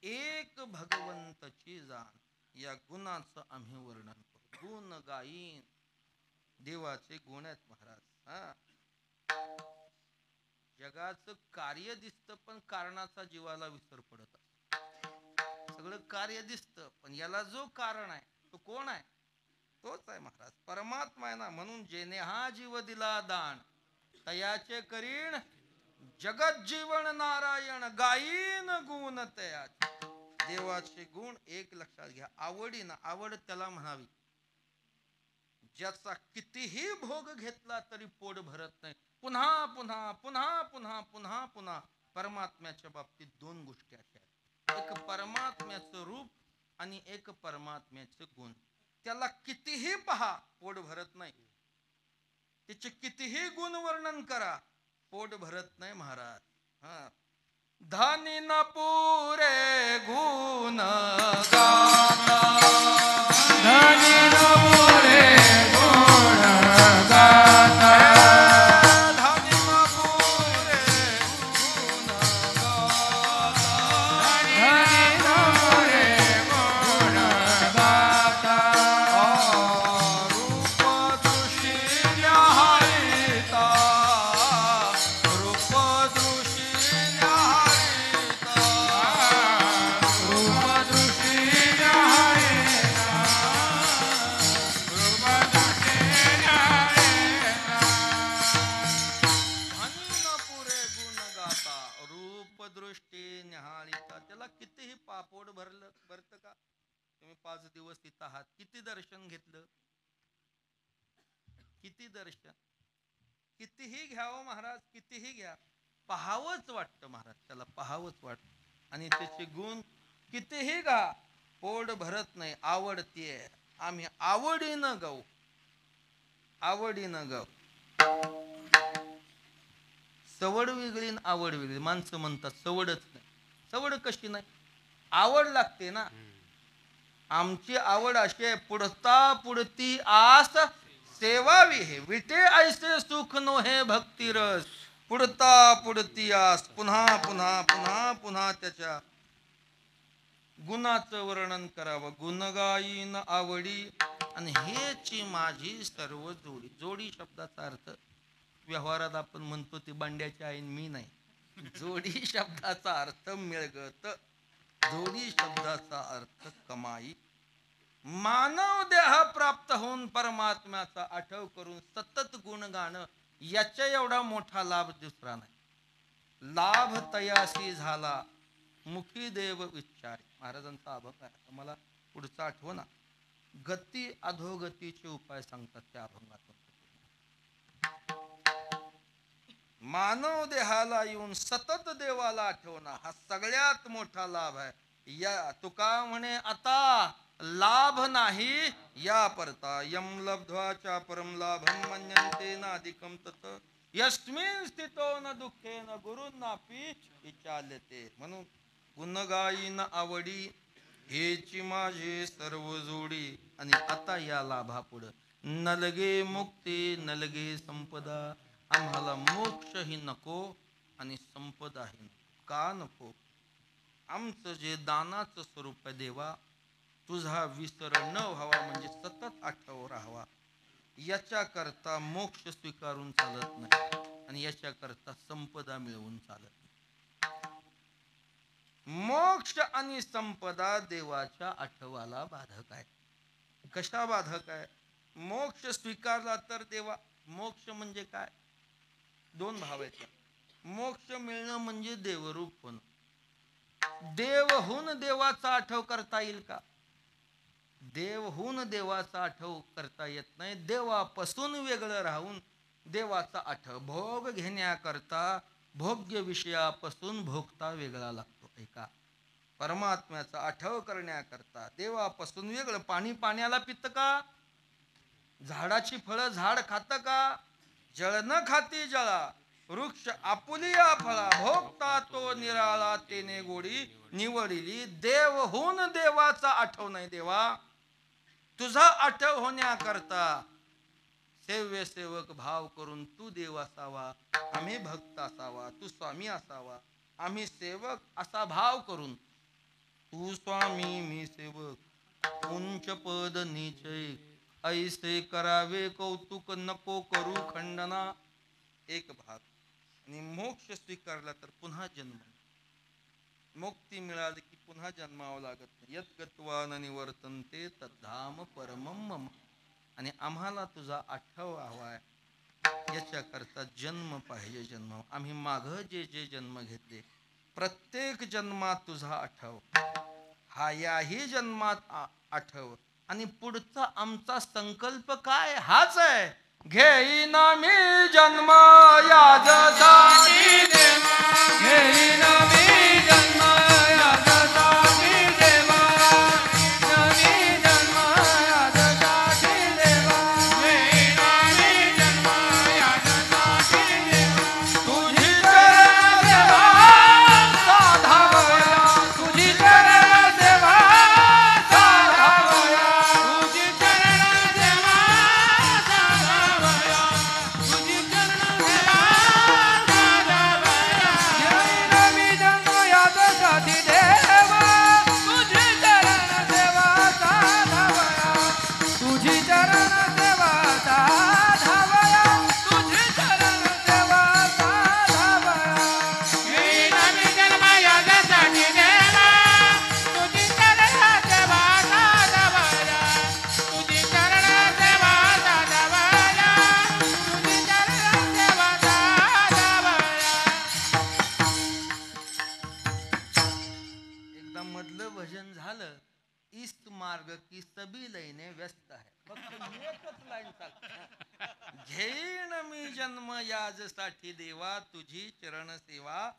एक भगवंतची जाण, या गुणाचं आम्ही वर्णन करू. गुण गाईन. देवाचे गुण आहेत महाराज. जगाचं कार्य दिसतं पण कारणाचा जीवाला विसर पडत असतो. सगळं कार्य दिसतं पण याला जो कारण आहे तो कोण आहे? तोच आहे महाराज, परमात्मा आहे ना. म्हणून जेने हा जीव दिला दान, तयाचे करीण जगत जीवन नारायण, गायीन गुण तयाचे. देवाचे गुण एक लक्षात घ्या. आवडीनं, आवड त्याला म्हणावी ज्याचा कितीही भोग घेतला तरी पोट भरत नाही. पुन्हा पुन्हा पुन्हा पुन्हा पुन्हा पुन्हा. परमात्म्याच्या बाबतीत 2 गोष्टी अशा आहेत: एक परमात्म्याचं रूप आणि एक परमात्म्याचे गुण. त्याला कितीही पहा पोट भरत नाही. त्याचे कितीही गुण वर्णन करा पोट भरत नाही महाराज. धनी न पुरे गुण गाता, धनी न पुरे गुण गाता, धनी न पुरे गुण गाता, धनी न पुरे गुण गाता. रूप दृष्टी न्याहाळीता, रूप दृष्टी न्याहाळीता, रूपदृष्टीने हरिता, रूपदृष्टीने हरिता. धनी न पुरे गुण गाता, रूप दृष्टी न्याहाळीता. त्याला कितीही पापोड भरतं का? तुम्ही 5 दिवस तिथं आहात, किती दर्शन घेतलं? किती दर्शन? कितीही घ्यावं महाराज, कितीही घ्या, पहावंच वाटतं महाराज. त्याला पहावंच वाटतं. आणि त्याचे गुण कितीही गा पोट भरत नाही. आवडतीये, आम्ही आवडीनं गाऊ, आवडीनं गाऊ. सवड वेगळी न आवड वेगळी. माणसं म्हणतात सवडच नाही. सवड कशी नाही? आवड लागते ना. आमची आवड अशी आहे, पुढता पुढती आस सेवावी हे, विटे ऐसे सुख नो हे भक्ती रस. पुढता पुढती आस, पुन्हा पुन्हा पुन्हा पुन्हा त्याच्या गुणाचं वर्णन करावं. गुण गायीन आवडी, आणि हेची माझी सर्व जोडी. जोडी शब्दाचा अर्थ व्यवहारात आपण म्हणतो ती बांड्याची आईन मी नाही. जोडी शब्दाचा अर्थ मिळगत, जोडी शब्दाचा अर्थ कमाई. मानव देह प्राप्त होऊन परमात्म्याचा आठव करून सतत गुण गाणं, याच्या एवढा मोठा लाभ दुसरा नाही. लाभ तयासी झाला मुखी देव विचार. महाराजांचा अभंग आहे, मला पुढचा आठवना. गती अधोगतीचे उपाय सांगतात त्या अभंगातून. मानव देहाला येऊन सतत देवाला आठवणं हा सगळ्यात मोठा लाभ आहे. या तुका म्हणे आता लाभ नाही या परता, यम लब्ध्वाचा परम लाभम मन्यन्ते नाधिकम तत, यस्मिन स्थितो न दुःखे न गुरुंनापि विचाल्यते. म्हणून गुणगायीन आवडी, हेची माझी सर्व जोडी. आणि आता या लाभापुढं नलगे मुक्ती नलगे संपदा. आम्हाला मोक्षही नको आणि संपदाही नको. का नको? आमचं जे दानाचं स्वरूप आहे देवा, तुझा विसर न व्हावा, म्हणजे सतत आठव राहावा. याच्याकरता मोक्ष स्वीकारून चालत नाही आणि याच्याकरता संपदा मिळवून चालत नाही. मोक्ष आणि संपदा देवाच्या आठवाला बाधक आहे. कशा बाधक आहे? मोक्ष स्वीकारला तर देवा, मोक्ष म्हणजे काय? 2 भाव आहेत. मोक्ष मिळणं म्हणजे देवरूप होणं. देवहून देवाचा आठव करता येईल का? देवहून देवाचा आठव करता येत नाही. देवापासून वेगळं राहून देवाचा आठव भोग घेण्याकरता भोग्य विषयापासून भोगता वेगळा लागतो. ऐका, परमात्म्याचा आठव करण्याकरता देवापासून वेगळं. पाणी पाण्याला पितं का? झाडाची फळं झाड खातं का? जळ न खाती जळा, वृक्ष आपुलिया फळा, भोगता तो निराळा तेने गोडी निवडिली. देवहून देवाचा आठव नाही. देवा तुझा आठव होण्याकरता सेव्य सेवक भाव करून तू देव असावा, आम्ही भक्त असावा, तू स्वामी असावा, आम्ही सेवक असा भाव करून तू स्वामी मी सेवक उंच पद निचय ऐसे करावे कौतुक नको करू खंडना. एक भाग. आणि मोक्ष स्वीकारला तर पुन्हा जन्म, मुक्ती मिळाली की पुन्हा जन्मावं लागत नाही. यत गत्वा न निवर्तन्ते तद्धाम परमं मम. आणि आम्हाला तुझा आठव हवाय, याच्याकरता जन्म पाहिजे. जन्म आम्ही मागं जे जे जन्म घेतले प्रत्येक जन्मात तुझा आठव, हा याही जन्मात आठव. आणि पुढचा आमचा संकल्प काय? हाच आहे, घेईन मी जन्म याजसाठी देवा, घेईन मी जन्म याजसाठी देवा, नवी जन्म याजसाठी देवा, घेईन मी जन्म याजसाठी देवा. तुझी चरण देवा साधावया, तुझी चरण देवा साधावया, तुझी चरण देवा साधावया, तुझी चरण देवा साधावया. घेईन मी जन्म याजसाठी देवा, तुझी चरण देवा साधावया, तुझी चरण देवा साधावया, तुझी चरण देवा साधावया. घेईन मी जन्म याजसाठी देवा, तुझी चरण देवा साधावया, तुझी चरण देवा साधावया, तुझी चरण देवा साधावया. एकदा मधलं भजन झालं, इस्त मार्ग की सभी लाईने व्यस्त आहे. फक्त एकच लाईन चालते, घेईन मी जन्म याजसाठी देवा, तुझी चरण सेवा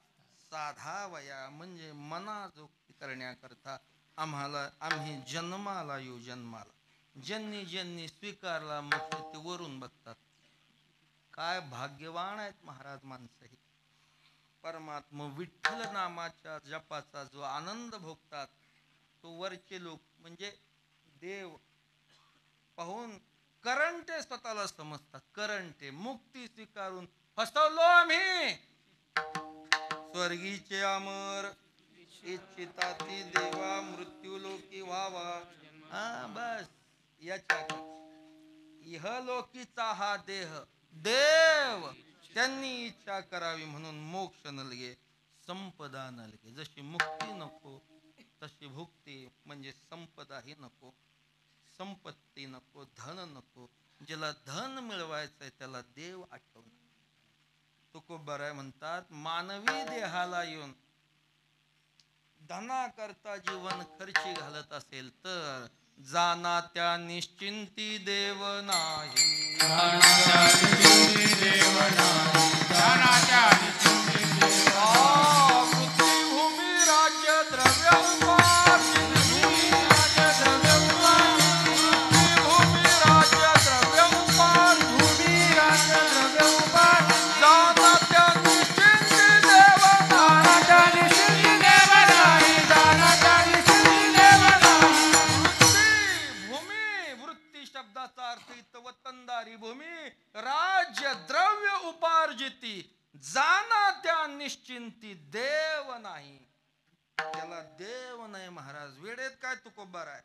साधावया. म्हणजे मनाजोगती करण्याकरता आम्ही जन्माला येऊ. जन्माला ज्यांनी ज्यांनी स्वीकारला मोक्ष ते वरून बघतात. काय भाग्यवान आहेत महाराज माणसं ही. परमात्मा विठ्ठल नामाच्या जपाचा जो आनंद भोगतात तो वरचे लोक म्हणजे देव पाहून करंटे स्वतःला समजतात. करंटे मुक्ती स्वीकारून फसवलो आम्ही, स्वर्गीचे अमर इच्छिताती देवा, मृत्यू लोकी व्हावा. हा बस याच्या इहलोकीचा हा देह देव त्यांनी इच्छा करावी म्हणून मोक्ष नलगे, संपदा नलगे. जशी मुक्ती नको तशी भुक्ती म्हणजे संपदाही नको, संपत्ती नको, धन नको. ज्याला धन मिळवायचंय त्याला देव आठवण. तुकोबाराय म्हणतात, मानवी देहाला येऊन धनाकरता जीवन खर्ची घालत असेल तर जाना त्या निश्चिंती देव नाही. पृथ्वीभूमी राज्य द्रव्य पृथ्वीभूमी राज्य द्रव्य जाना त्या निश्चिंती देव वृत्ती शब्दाचा अर्थ इथं वतनदारी भूमी, राज्य द्रव्य उपार्जिती, जाना त्या निश्चिंती देव नाही. त्याला देव नाही. महाराज वेळेत काय तुकोबाराय,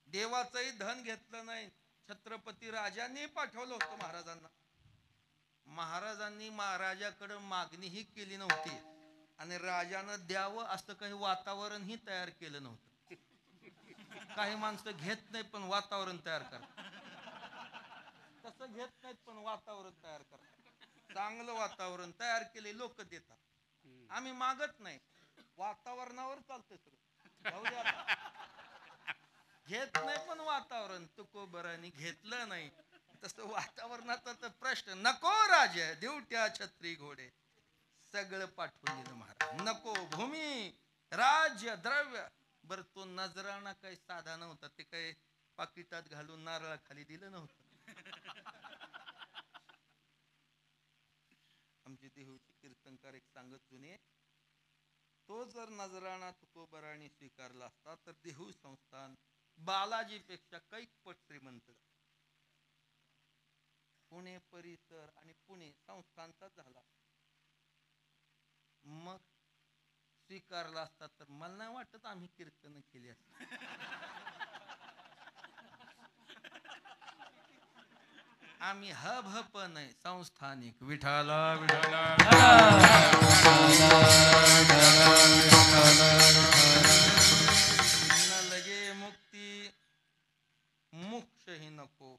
देवाचंही धन घेतलं नाही. छत्रपती राजांनी पाठवलं होतं महाराजांना. महाराजांनी महाराजाकडे मागणीही केली नव्हती आणि राजानं द्यावं असं काही वातावरणही तयार केलं नव्हतं. काही माणसं घेत नाहीत पण वातावरण तयार करतात, तसं घेत नाहीत पण वातावरण तयार करतात. चांगलं वातावरण तयार केले लोक देतात. आम्ही मागत नाही, वातावरणावर चालतंय सगळं. जाऊ दे आता. घेत नाही पण वातावरण तुकोबराने घेतलं नाही. तसं वातावरणाचा तर प्रश्न नको. राज देवट्या छत्री घोडे सगळं पाठवून दिलं महाराज. नको भूमी राज्य द्रव्य. बर तो नजराणा काही साधा नव्हता. ते काही पाकिटात घालून नारळाखाली दिलं नव्हतं. आमचे देहूचे कीर्तनकार एक सांगत जुने, तो जर नजराणा तुकोबराने स्वीकारला असता तर देहू संस्थान बालाजीपेक्षा कैक पट श्रीमंत. पुणे परिसर आणि पुणे संस्थांचा झाला. मग स्वीकारला असता तर मला नाही वाटत आम्ही कीर्तन केली असती. आम्ही हब पण नाही संस्थानिक. विठाला विठाला न लगे मुक्ती मोक्षही नको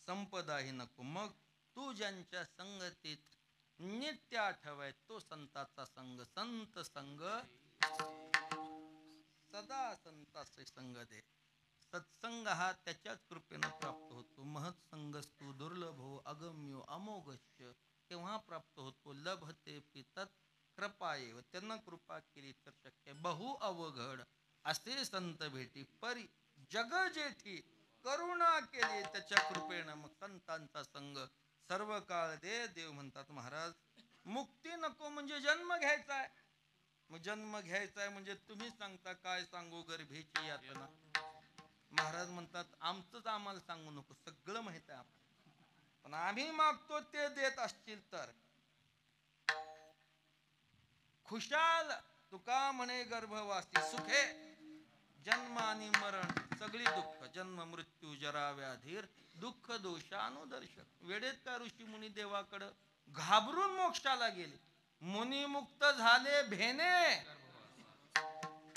संपदाही नको. मग तू ज्यांच्या संगतीत नित्य आठवाय तो संताचा संग. संत संग सदा संताचे संग दे. सत्संग हा त्याच्याच कृपेनं प्राप्त होतो. महत्संगस्तु दुर्लभो अगम्यो अमोघश्च. तेव्हा प्राप्त होतो. लभते पितत कृपाये. त्यांना कृपा केली तर शक्य. बहु अवघड असे संत भेटी. परी जग जेठी करुणा केली त्याच्या कृपेनं. मग संतांचा संग सर्व काळ दे. देव म्हणतात महाराज मुक्ती नको म्हणजे जन्म घ्यायचाय. मग जन्म घ्यायचाय म्हणजे तुम्ही सांगता काय सांगू गर्भेची यातना. महाराज म्हणतात आमचंच आम्हाला सांगू नको, सगळं माहित आहे आम्हाला. पण आम्ही मागतो ते देत असतील तर. खुशाल तुका म्हणे गर्भवासी सुखे. जन्म आणि मरण सगळी दुःख. जन्म मृत्यू जरा व्याधीर दुःख दोषानुदर्शक. वेडेत का ऋषी मुनी देवाकडं घाबरून मोक्षाला गेले. मुनी मुक्त झाले भेने.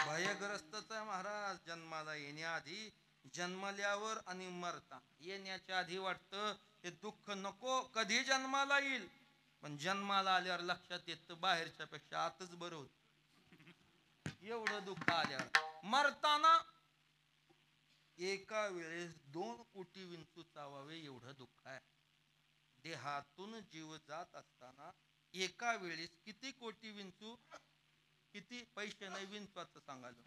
भयग्रस्तच आहे महाराज. जन्माला येण्याआधी, जन्मल्यावर आणि मरता. येण्याच्या आधी वाटतं हे दुःख नको, कधी जन्माला येईल. पण जन्माला आल्यावर लक्षात येतं बाहेरच्या पेक्षा आतच बरं होत. एवढं दुःख आल्यावर. मरताना एका वेळेस 2 कोटी विंचू चावावे एवढं दुःख आहे. देहातून जीव जात असताना एका वेळेस किती कोटी विंचू, किती पैसे नाही विंचवाचं सांगायला.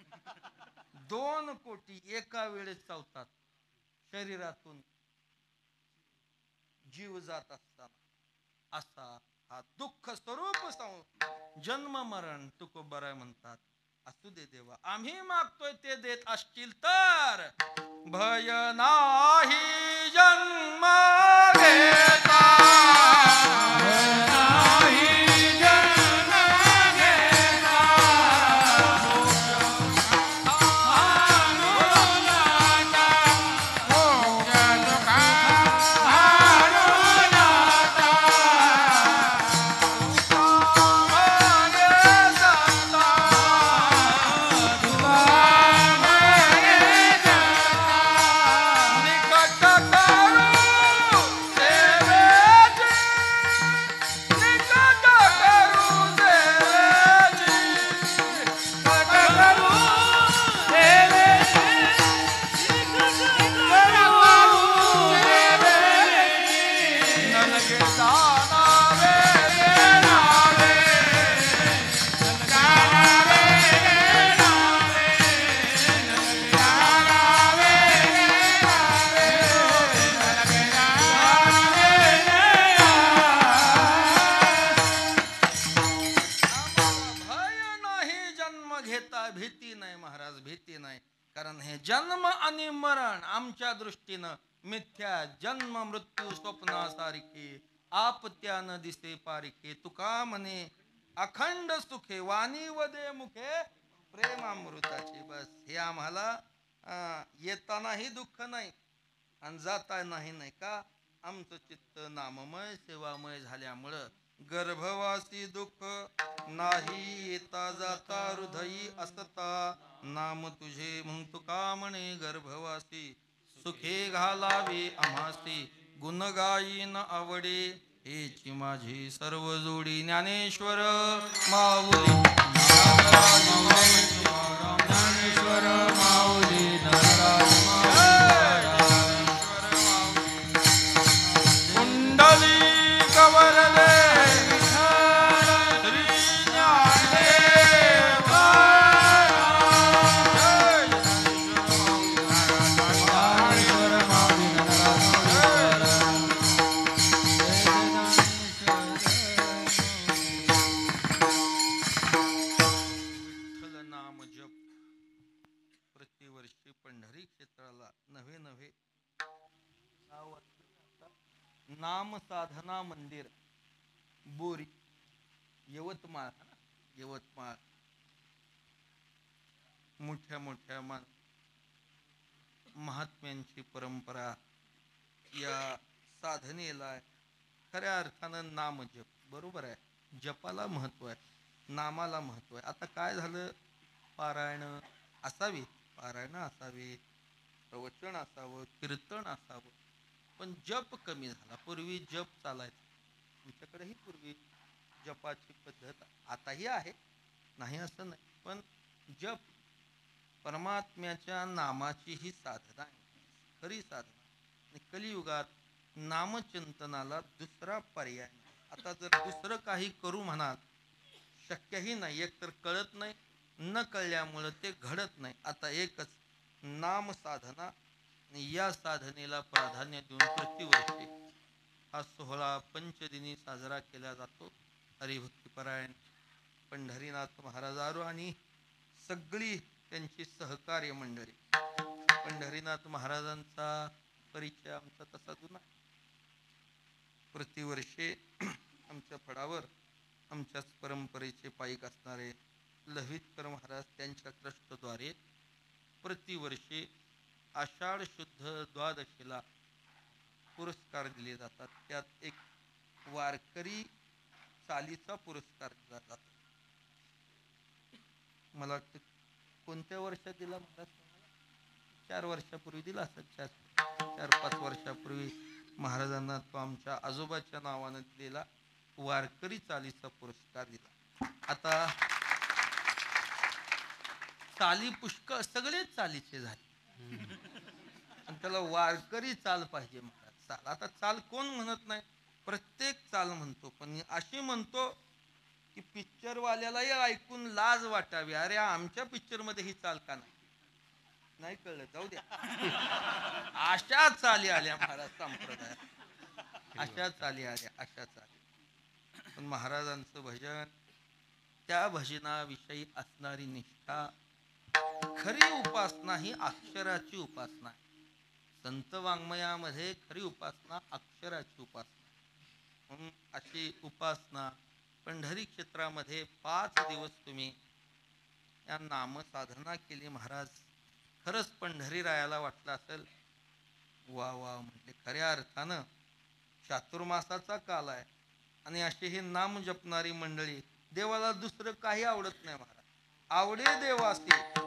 2 कोटी एका वेळेस चावतात शरीरातून जीव जात असताना. असा हा दुःख स्वरूप जन्म मरण तुकोबराय म्हणतात. असू दे देवा आम्ही मागतोय ते देत असतील तर. भय नाही जन्म घेता. भीती नाही महाराज, भीती नाही. कारण हे जन्म आणि मरण आमच्या दृष्टीनं मिथ्या. जन्म मृत्यू स्वप्नासारखे आपत्यान दिसे पारिखे. तुका म्हणे अखंड सुखे वाणी वदे मुखे प्रेमामृताची. बस हे आम्हाला येतानाही दुःख नाही आणि जातानाही नाही. का आमचं चित्त नाममय सेवामय झाल्यामुळं गर्भवासी दुःख नाही येता जाता हृदयी असता. नाम तुझे म्हणतो का म्हणे गर्भवासी. सुखे घालावे आम्हासी गुण गायीन आवडे. हेची माझी सर्व जोडी ज्ञानेश्वर माऊली ज्ञानेश्वर माऊली कुंडली कवरले श्री ज्ञानेश्वर प्रतिवर्षी पंढरी क्षेत्राला नवे नवे नाम साधना मंदिर बोरी यवतमाळ यवतमाळ मोठ्या मोठ्या महात्म्यांची परंपरा या साधनेला खऱ्या अर्थानं नाम जप बरोबर आहे. जपाला महत्व आहे, नामाला महत्व आहे. आता काय झालं, पारायण असावी, प्रवचन असावं, कीर्तन असावं, पण जप कमी झाला. पूर्वी जप चालायचा, तुमच्याकडेही पूर्वी जपाची पद्धत आताही आहे, नाही असं नाही, पण जप परमात्म्याच्या नामाची ही साधना आहे, खरी साधना. आणि कलियुगात नामचिंतनाला दुसरा पर्याय नाही. आता जर दुसरं काही करू म्हणाल शक्यही नाही, एक तर कळत नाही, न कळल्यामुळं ते घडत नाही. आता एकच नाम साधना, या साधनेला प्राधान्य देऊन प्रतिवर्षी हा सोहळा पंचदिनी साजरा केला जातो. हरिभक्तीपरायण पंढरीनाथ महाराजारू आणि सगळी त्यांची सहकार्य मंडळी. पंढरीनाथ महाराजांचा परिचय आमचा तसा जुना. प्रतिवर्षी आमच्या फडावर आमच्याच परंपरेचे पाईक असणारे लव्हितकर महाराज त्यांच्या ट्रस्टद्वारे प्रतिवर्षी आषाढ शुद्ध द्वादशीला पुरस्कार दिले जातात. त्यात एक वारकरी चालीचा पुरस्कार दिला जातो. मला वाटतं कोणत्या वर्षात दिला महाराज? 4 वर्षापूर्वी दिला असेल, 4-5 वर्षापूर्वी महाराजांना तो आमच्या आजोबाच्या नावानं दिलेला वारकरी चालीचा पुरस्कार दिला. आता चाली पुष्कळ, सगळेच चालीचे झाले आणि त्याला वारकरी चाल पाहिजे महाराज. चाल, आता चाल कोण म्हणत नाही, प्रत्येक चाल म्हणतो, पण अशी म्हणतो की पिक्चरवाल्यालाही ऐकून लाज वाटावी, अरे आमच्या पिक्चरमध्ये ही चाल का नाही कळलं, जाऊ द्या. अशा चाली आल्या महाराज संप्रदायात, अशा चाली आल्या, अशा चाली. पण महाराजांचं भजन, त्या भजनाविषयी असणारी निष्ठा, खरी उपासना ही अक्षराची उपासना आहे. संत वाङ्मयामध्ये खरी उपासना अक्षराची उपासना. म्हणून अशी उपासना पंढरी क्षेत्रामध्ये 5 दिवस तुम्ही या नामसाधना केली. महाराज खरंच पंढरीरायाला वाटलं असेल, वा वा म्हटले, खऱ्या अर्थानं चातुर्मासाचा काल आहे आणि अशी ही नाम जपणारी मंडळी. देवाला दुसरं काही आवडत नाही महाराज, आवडे देवासी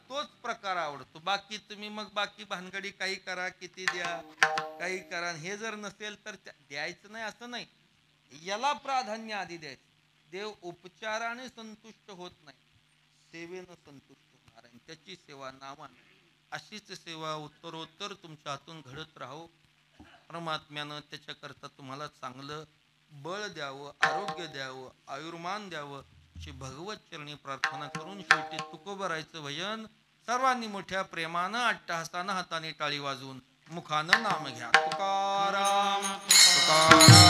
तोच प्रकार आवडतो. बाकी तुम्ही मग बाकी भानगडी काही करा, किती द्या, काही करा, हे जर नसेल तर द्यायचं नाही असं नाही, याला प्राधान्य आधी द्यायचं. देव उपचाराने संतुष्ट होत नाही, सेवेनं संतुष्ट होणार आहे. त्याची सेवा नामाने, अशीच सेवा उत्तरोत्तर तुमच्या हातून घडत राहो. परमात्म्यानं त्याच्याकरता तुम्हाला चांगलं बळ द्यावं, आरोग्य द्यावं, आयुर्मान द्यावं अशी भगवत चरणी प्रार्थना करून शेवटी तुकोबरायचं भजन सर्वांनी मोठ्या प्रेमानं अट्टहासानं हाताने टाळी वाजवून मुखानं नाम घ्या. तुकाराम तुकाराम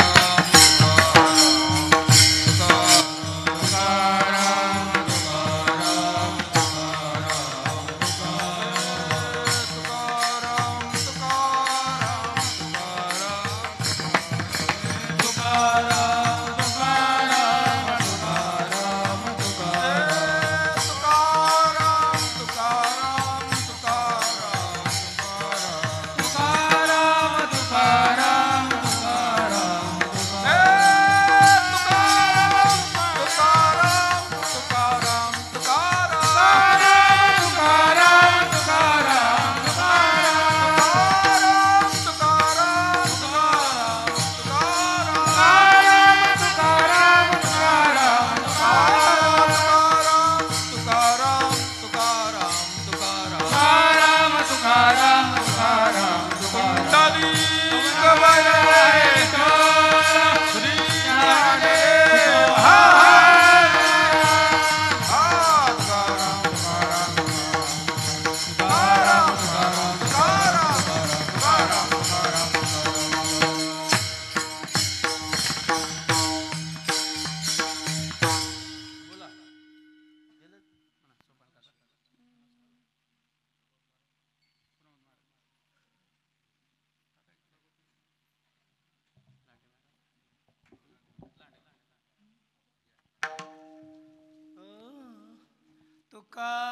का